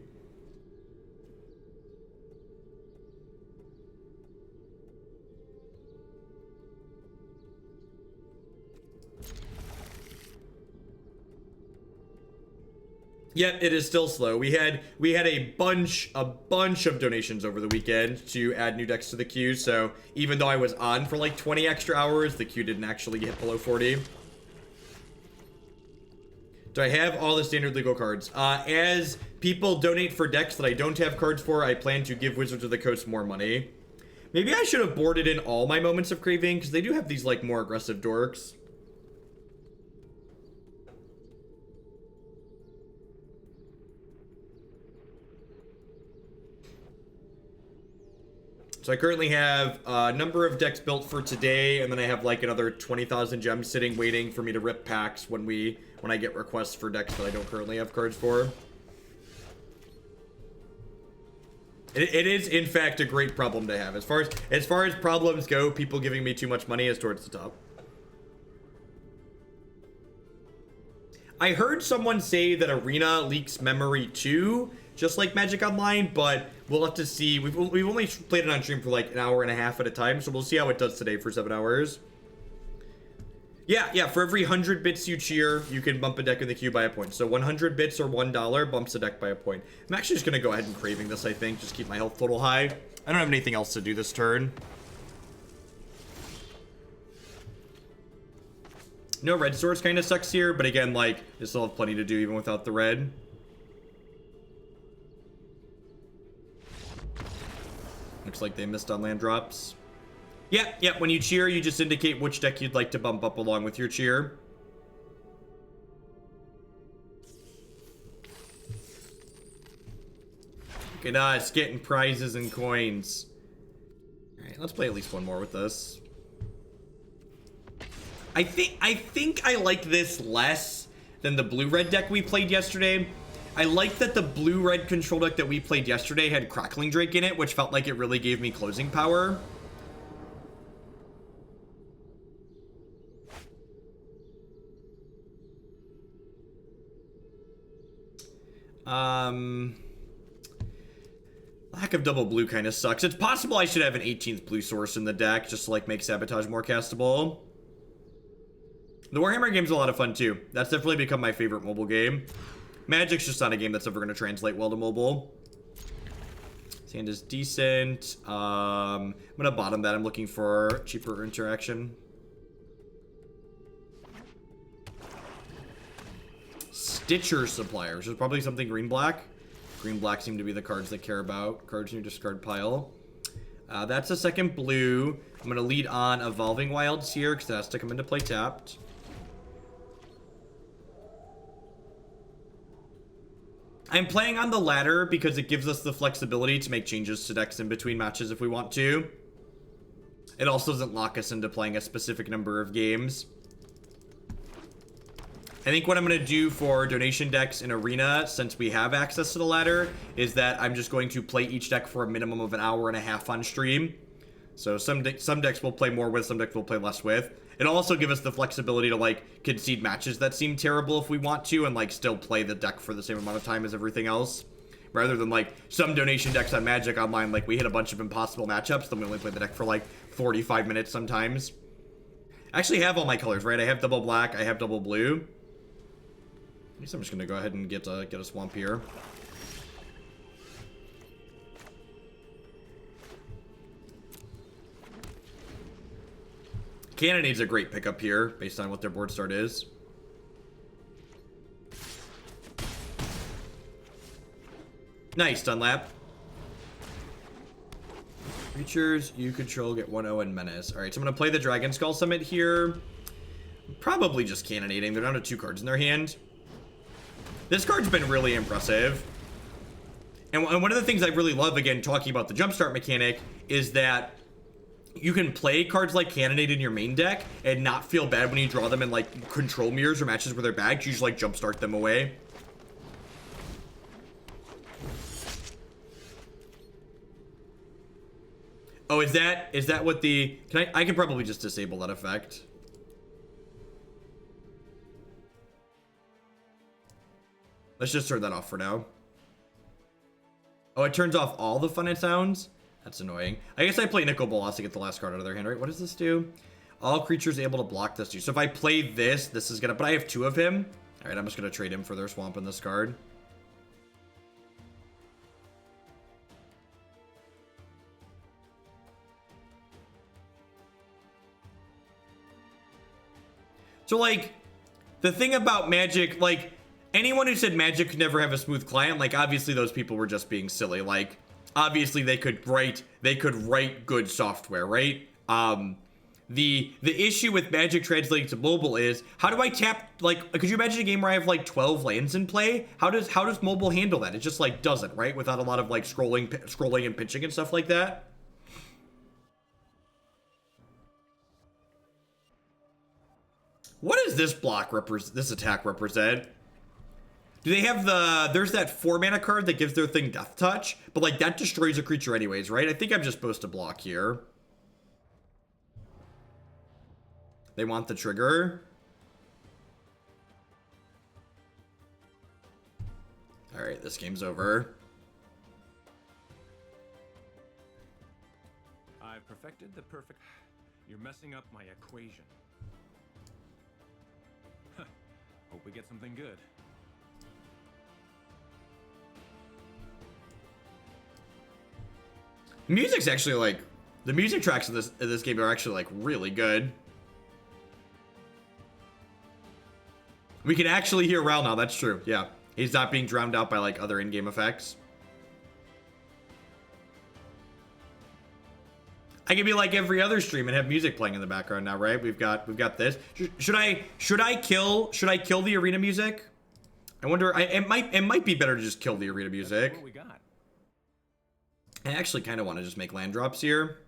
Yeah, it is still slow. We had a bunch of donations over the weekend to add new decks to the queue. So even though I was on for like 20 extra hours, the queue didn't actually get below 40. Do I have all the standard legal cards? As people donate for decks that I don't have cards for, I plan to give Wizards of the Coast more money. Maybe I should have boarded in all my Moments of Craving, because they do have these like more aggressive dorks. So I currently have a number of decks built for today, and then I have like another 20,000 gems sitting waiting for me to rip packs when I get requests for decks that I don't currently have cards for. It is in fact a great problem to have. As far as problems go, people giving me too much money is towards the top. I heard someone say that Arena leaks memory too, just like Magic Online, but we'll have to see. We've only played it on stream for like an hour and a half at a time, so we'll see how it does today for 7 hours. Yeah, for every 100 bits you cheer, you can bump a deck in the queue by a point. So 100 bits or $1 bumps a deck by a point. I'm actually just going to go ahead and Craving this, I think. Just keep my health total high. I don't have anything else to do this turn. No, red source kind of sucks here, but again, like, I still have plenty to do even without the red. Looks like they missed on land drops. Yeah, when you cheer, you just indicate which deck you'd like to bump up along with your cheer. Look at us getting prizes and coins. Alright, let's play at least one more with this. I think I like this less than the blue-red deck we played yesterday. I like that the blue-red control deck that we played yesterday had Crackling Drake in it, which felt like it really gave me closing power. Lack of double blue kind of sucks. It's possible I should have an 18th blue source in the deck just to like make Sabotage more castable. The Warhammer game's a lot of fun too. That's definitely become my favorite mobile game. Magic's just not a game that's ever going to translate well to mobile. Sand is decent. I'm going to bottom that. I'm looking for cheaper interaction. Stitcher Supplier, which is probably something green-black. Green-black seem to be the cards that care about. Cards in your discard pile. That's a second blue. I'm going to lead on Evolving Wilds here because it has to come into play tapped. I'm playing on the ladder because it gives us the flexibility to make changes to decks in between matches if we want to. It also doesn't lock us into playing a specific number of games. I think what I'm going to do for donation decks in Arena, since we have access to the ladder, is that I'm just going to play each deck for a minimum of an hour and a half on stream. So some decks we'll play more with, some decks we'll play less with. It'll also give us the flexibility to, like, concede matches that seem terrible if we want to, and, like, still play the deck for the same amount of time as everything else. Rather than, like, some donation decks on Magic Online, like, we hit a bunch of impossible matchups, then we only play the deck for, like, 45 minutes sometimes. I actually have all my colors, right? I have double black, I have double blue. I guess I'm just gonna go ahead and get a swamp here. Cannonade's a great pickup here, based on what their board start is. Nice, Dunlap. Creatures you control get 1-0 and Menace. Alright, so I'm gonna play the Dragonskull Summit here. Probably just cannonading. They're down to 2 cards in their hand. This card's been really impressive. And one of the things I really love, again, talking about the jumpstart mechanic, is that you can play cards like Cannonade in your main deck and not feel bad when you draw them in, like, control mirrors or matches where they're bagged. You just, like, jumpstart them away. Oh, is that what the... I can probably just disable that effect. Let's just turn that off for now. Oh, it turns off all the fun it sounds? That's annoying. I guess I play Nicol Bolas to get the last card out of their hand, right? What does this do? All creatures able to block this. So if I play this, this is gonna... But I have 2 of him. Alright, I'm just gonna trade him for their swamp in this card. So, like, the thing about Magic, like, anyone who said Magic could never have a smooth client, like, obviously those people were just being silly. Like, obviously they could write good software, right? The issue with Magic translating to mobile is, how do I tap, like, could you imagine a game where I have like 12 lands in play? How does mobile handle that? It just like doesn't, right? Without a lot of like scrolling and pitching and stuff like that. What does this this attack represent? Do they have there's that 4-mana card that gives their thing Death Touch, but like that destroys a creature anyways, right? I think I'm just supposed to block here. They want the trigger. All right, this game's over. I've perfected the perfect... You're messing up my equation. Hope we get something good. Music's actually like... The music tracks in this game are actually like really good. We can actually hear Ral now, that's true, yeah. He's not being drowned out by like other in-game effects. I can be like every other stream and have music playing in the background now, right? We've got this. Should I kill the arena music? I wonder. It might be better to just kill the arena music. What we got? I actually kind of want to just make land drops here.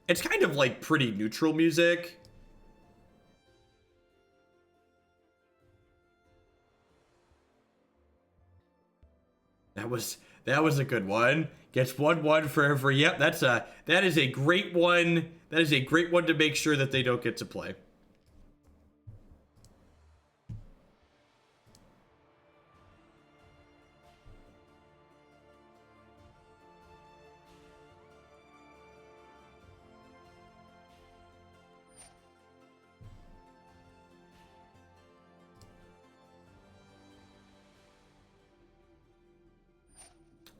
It's kind of like pretty neutral music. That was a good one. Gets 1/1 for every. Yep, that is a great one. That is a great one to make sure that they don't get to play.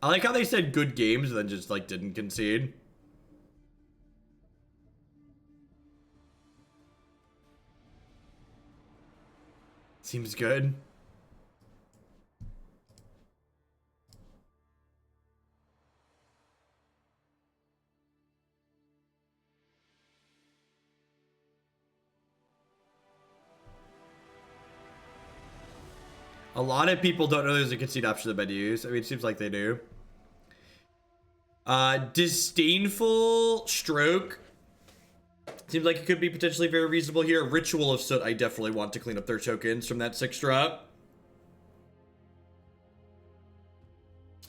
I like how they said good games and then just like didn't concede. Seems good. A lot of people don't know there's a concede option in the menus. I mean, it seems like they do. Disdainful Stroke. Seems like it could be potentially very reasonable here. Ritual of Soot, I definitely want to clean up their tokens from that 6 drop.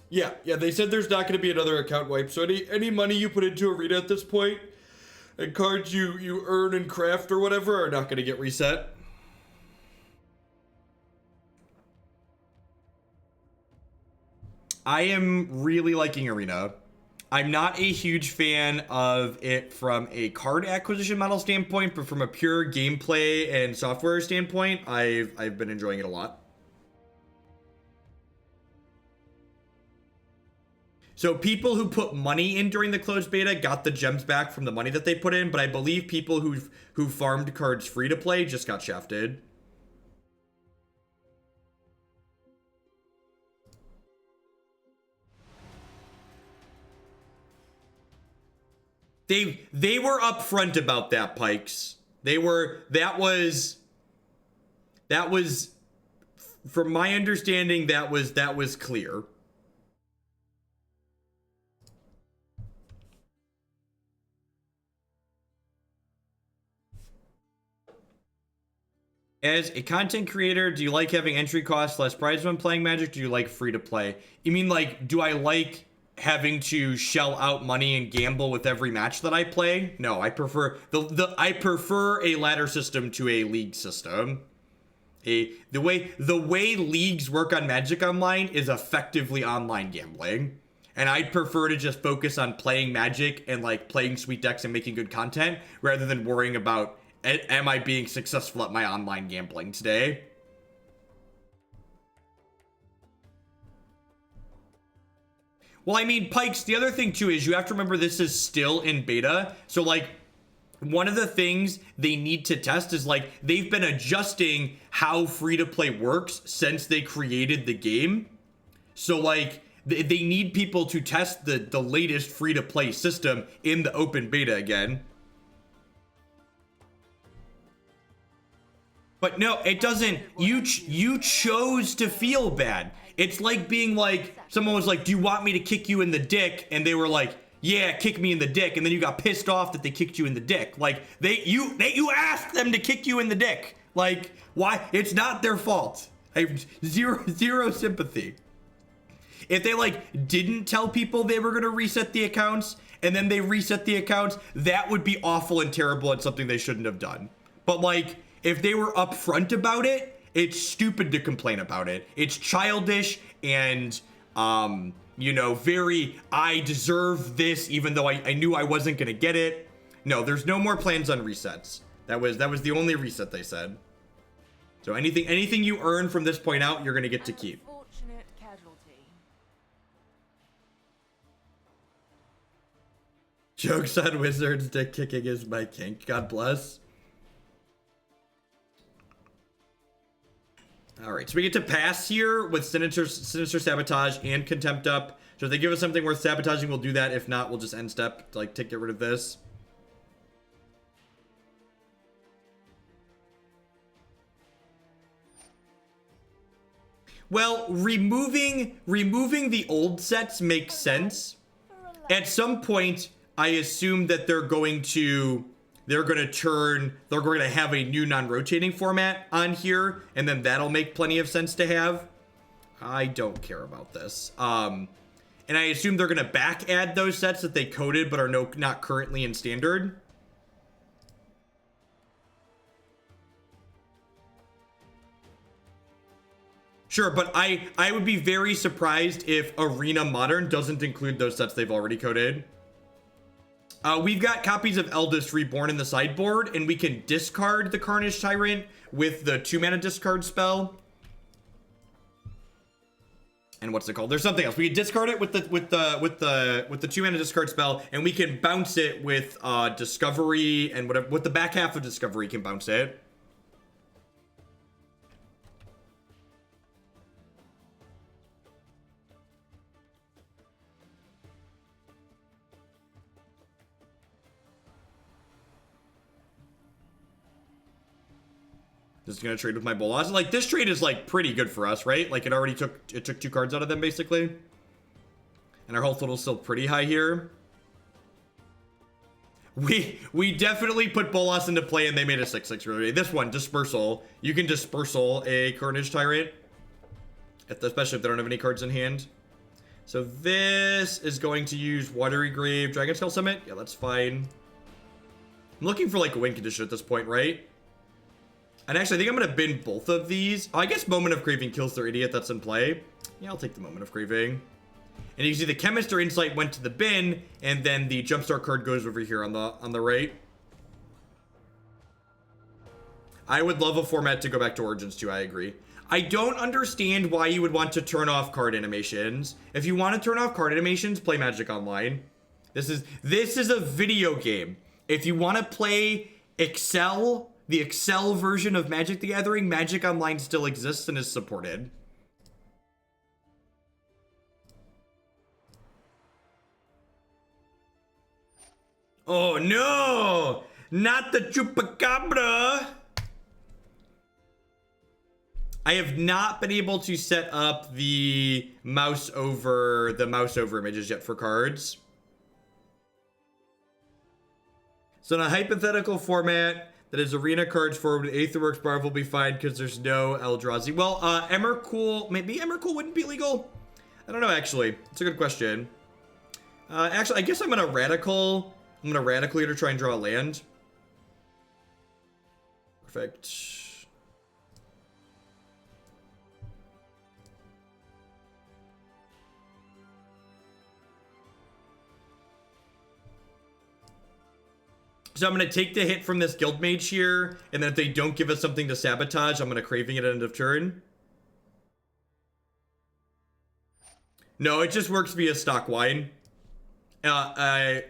Yeah, they said there's not going to be another account wipe. So any money you put into Arena at this point, and cards you earn and craft or whatever, are not going to get reset. I am really liking Arena. I'm not a huge fan of it from a card acquisition model standpoint, but from a pure gameplay and software standpoint, I've been enjoying it a lot. So people who put money in during the closed beta got the gems back from the money that they put in, but I believe people who farmed cards free to play just got shafted. They were upfront about that, Pikes. That was from my understanding, that was clear. As a content creator, do you like having entry costs less prize when playing Magic? Do you like free to play? You mean like, do I like having to shell out money and gamble with every match that I play? No, I prefer I prefer a ladder system to a league system. The way leagues work on Magic Online is effectively online gambling. And I'd prefer to just focus on playing Magic and like playing sweet decks and making good content rather than worrying about, am I being successful at my online gambling today? Well, I mean, Pikes, the other thing too is you have to remember this is still in beta. So like one of the things they need to test is like they've been adjusting how free to play works since they created the game. So like they need people to test the latest free to play system in the open beta again. But no, it doesn't. You chose to feel bad. It's like being like, someone was like, do you want me to kick you in the dick? And they were like, yeah, kick me in the dick. And then you got pissed off that they kicked you in the dick. Like, you asked them to kick you in the dick. Like, why? It's not their fault. I have zero sympathy. If they like didn't tell people they were gonna reset the accounts and then they reset the accounts, that would be awful and terrible and something they shouldn't have done. But like, if they were upfront about it, it's stupid to complain about it. It's childish and, you know, very, I deserve this even though I knew I wasn't going to get it. No, there's no more plans on resets. That was the only reset they said. So anything you earn from this point out, you're going to get to keep. Jokes on wizards, dick kicking is my kink. God bless. Alright, so we get to pass here with Sinister Sabotage and Contempt up. So if they give us something worth sabotaging, we'll do that. If not, we'll just end step to like get rid of this. Well, removing the old sets makes sense. At some point, I assume that they're going to have a new non-rotating format on here, and then that'll make plenty of sense to have. I don't care about this. And I assume they're gonna back add those sets that they coded but are not currently in standard. Sure, but I would be very surprised if Arena Modern doesn't include those sets they've already coded. We've got copies of Eldest Reborn in the sideboard, and we can discard the Carnage Tyrant with the 2-mana discard spell. And what's it called? There's something else. We can discard it with the 2-mana discard spell, and we can bounce it with Discovery and whatever. With the back half of Discovery, can bounce it. Just gonna trade with my Bolas. Like, this trade is like pretty good for us, right? Like, it took 2 cards out of them basically, and our health total's still pretty high here. We definitely put Bolas into play, and they made a 6/6 really. This one, Dispersal. You can Dispersal a Carnage Tyrant, especially if they don't have any cards in hand. So this is going to use Watery Grave, Dragonskull Summit. Yeah, that's fine. I'm looking for like a win condition at this point, right? And actually, I think I'm going to bin both of these. Oh, I guess Moment of Craving kills their idiot that's in play. Yeah, I'll take the Moment of Craving. And you can see the Chemister Insight went to the bin, and then the Jumpstart card goes over here on the right. I would love a format to go back to Origins too, I agree. I don't understand why you would want to turn off card animations. If you want to turn off card animations, play Magic Online. This is a video game. If you want to play Excel, the Excel version of Magic the Gathering, Magic Online still exists and is supported. Oh no! Not the Chupacabra! I have not been able to set up the mouse over images yet for cards. So in a hypothetical format that is arena cards forward with Aetherworks Barb will be fine because there's no Eldrazi. Well, Emrakul, maybe Emrakul wouldn't be legal? I don't know, actually. It's a good question. Actually, I guess I'm gonna Radical here to try and draw a land. Perfect. So I'm going to take the hit from this Guild Mage here, and then if they don't give us something to sabotage, I'm going to Craving it at end of turn. No, it just works via stock wine.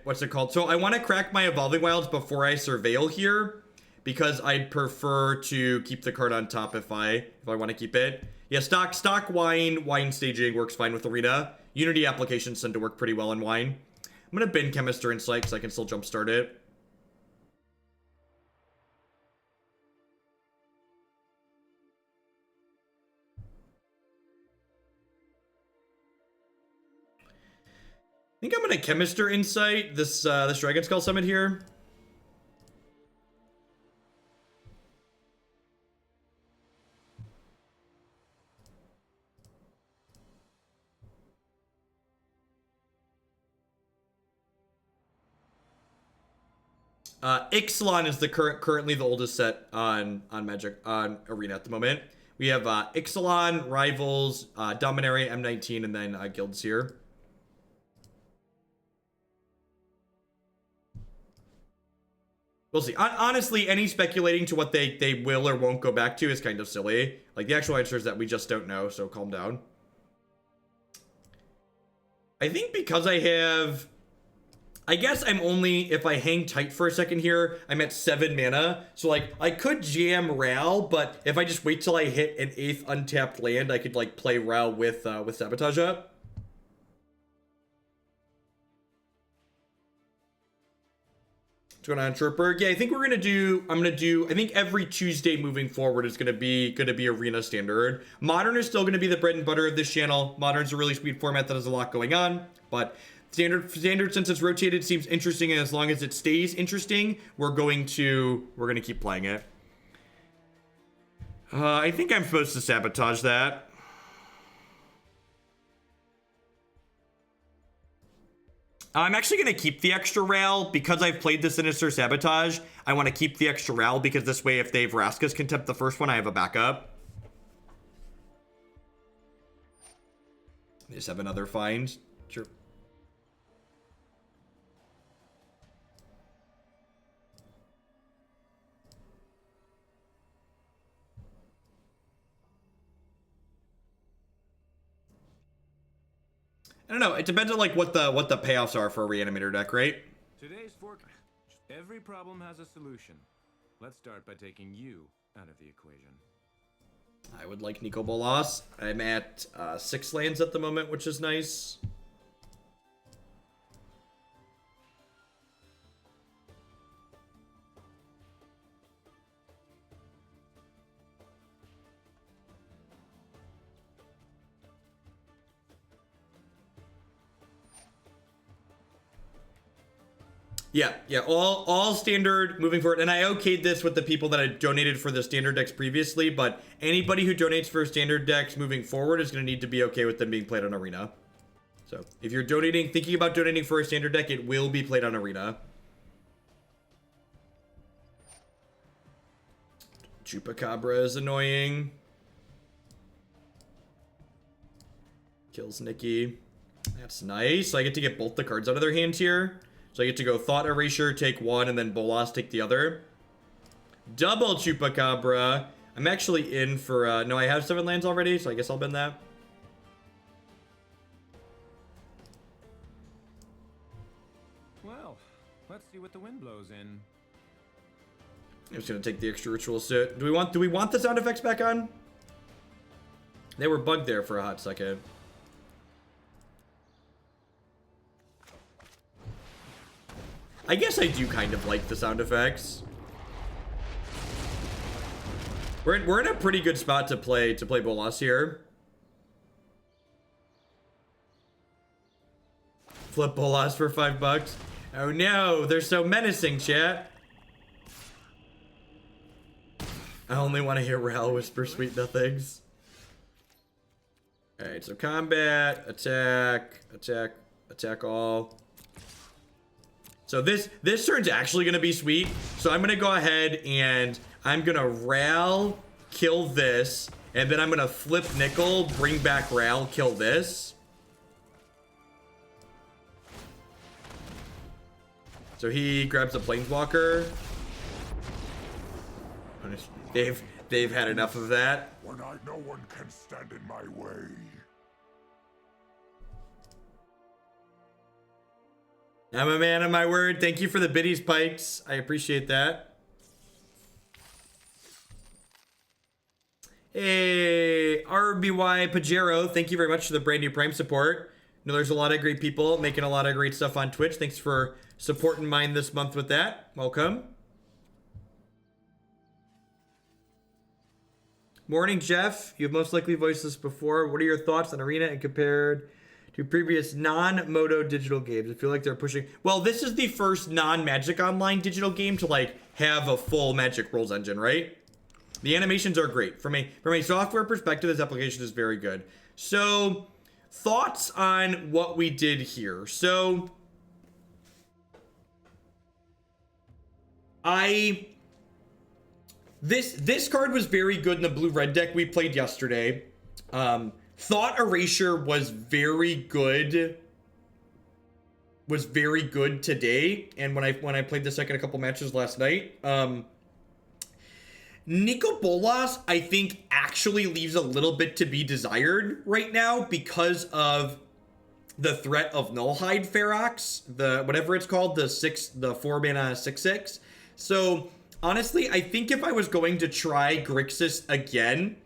What's it called? So I want to crack my Evolving Wilds before I Surveil here, because I'd prefer to keep the card on top if I want to keep it. Yeah, stock wine staging works fine with Arena. Unity applications tend to work pretty well in wine. I'm gonna bin Chemister Insight because I can still jumpstart it. I think I'm gonna Chemister Insight this Dragonskull Summit here. Ixalan is currently the oldest set on Magic on Arena at the moment. We have Ixalan, Rivals, Dominaria, M19, and then Guilds here. We'll see. Honestly, any speculating to what they will or won't go back to is kind of silly. Like, the actual answer is that we just don't know, so calm down. I think because I have... I guess I'm only, if I hang tight for a second here, I'm at 7 mana. So, like, I could jam Ral, but if I just wait till I hit an 8th untapped land, I could, like, play Ral with Sabotage up. What's going on, Trooper? Yeah, I think I think every Tuesday moving forward is gonna be Arena Standard. Modern is still gonna be the bread and butter of this channel. Modern's a really sweet format that has a lot going on, but Standard, since it's rotated, seems interesting, and as long as it stays interesting, we're gonna keep playing it. I think I'm supposed to Sabotage that. I'm actually going to keep the extra Ral because I've played the Sinister Sabotage. I want to keep the extra Ral because this way, if they have Vraska's Contempt the first one, I have a backup. They just have another find. Sure. I don't know. It depends on like what the payoffs are for a Reanimator deck, right? Today's forecast. Every problem has a solution. Let's start by taking you out of the equation. I would like Nicol Bolas. I'm at 6 lands at the moment, which is nice. Yeah, all standard moving forward. And I okayed this with the people that I donated for the standard decks previously, but anybody who donates for standard decks moving forward is going to need to be okay with them being played on Arena. So if you're thinking about donating for a standard deck, it will be played on Arena. Chupacabra is annoying. Kills Nikki. That's nice. So I get to get both the cards out of their hand here. So I get to go Thought Erasure, take one, and then Bolas, take the other. Double Chupacabra. I'm actually in for, no, I have 7 lands already, so I guess I'll bin that. Well, let's see what the wind blows in. I'm just gonna take the extra ritual suit. Do we want the sound effects back on? They were bugged there for a hot second. I guess I do kind of like the sound effects. We're in a pretty good spot to play Bolas here. Flip Bolas for $5. Oh no, they're so menacing, chat. I only want to hear Ral whisper sweet nothings. Alright, so combat, attack, attack, attack all. So this turn's actually going to be sweet. So I'm going to go ahead and I'm going to Ral, kill this. And then I'm going to flip Nicol, bring back Ral, kill this. So he grabs a Planeswalker. They've had enough of that. When no one can stand in my way. I'm a man of my word. Thank you for the biddies, Pikes. I appreciate that. Hey, RBY Pajero, thank you very much for the brand new Prime support. You know, there's a lot of great people making a lot of great stuff on Twitch. Thanks for supporting mine this month with that. Welcome. Morning, Jeff. You've most likely voiced this before. What are your thoughts on Arena and compared to previous non-Moto digital games? I feel like they're pushing... Well, this is the first non-Magic Online digital game to, like, have a full Magic rules engine, right? The animations are great. From a software perspective, this application is very good. So, thoughts on what we did here. So, This card was very good in the blue-red deck we played yesterday. Thought Erasure was very good. Was very good today, and when I played the second a couple matches last night. Nicol Bolas, I think, actually leaves a little bit to be desired right now because of the threat of Nullhide Ferox, the whatever it's called, the 4-mana 6/6. So honestly, I think if I was going to try Grixis again,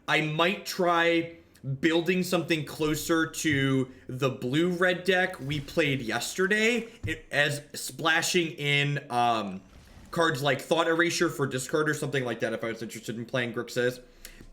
I might try building something closer to the blue-red deck we played yesterday, as splashing in cards like Thought Erasure for discard or something like that if I was interested in playing Grixis.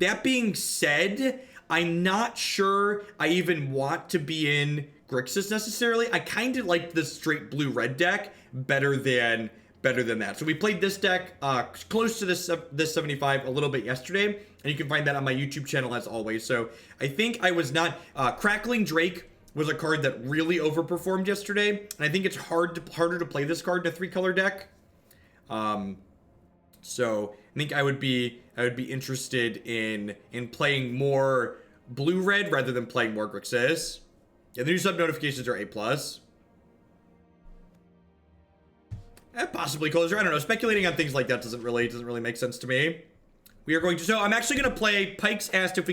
That being said, I'm not sure I even want to be in Grixis necessarily. I kind of like the straight blue-red deck better than that. So we played this deck close to this 75 a little bit yesterday, and you can find that on my YouTube channel as always. So I think I was not... Crackling Drake was a card that really overperformed yesterday, and I think it's harder to play this card in a 3-color deck. So I think I would be interested in playing more blue-red rather than playing more Grixis. Yeah, the new sub notifications are A+. Possibly closer. I don't know. Speculating on things like that doesn't really make sense to me. We are going to... So I'm actually going to play... Pikes asked if we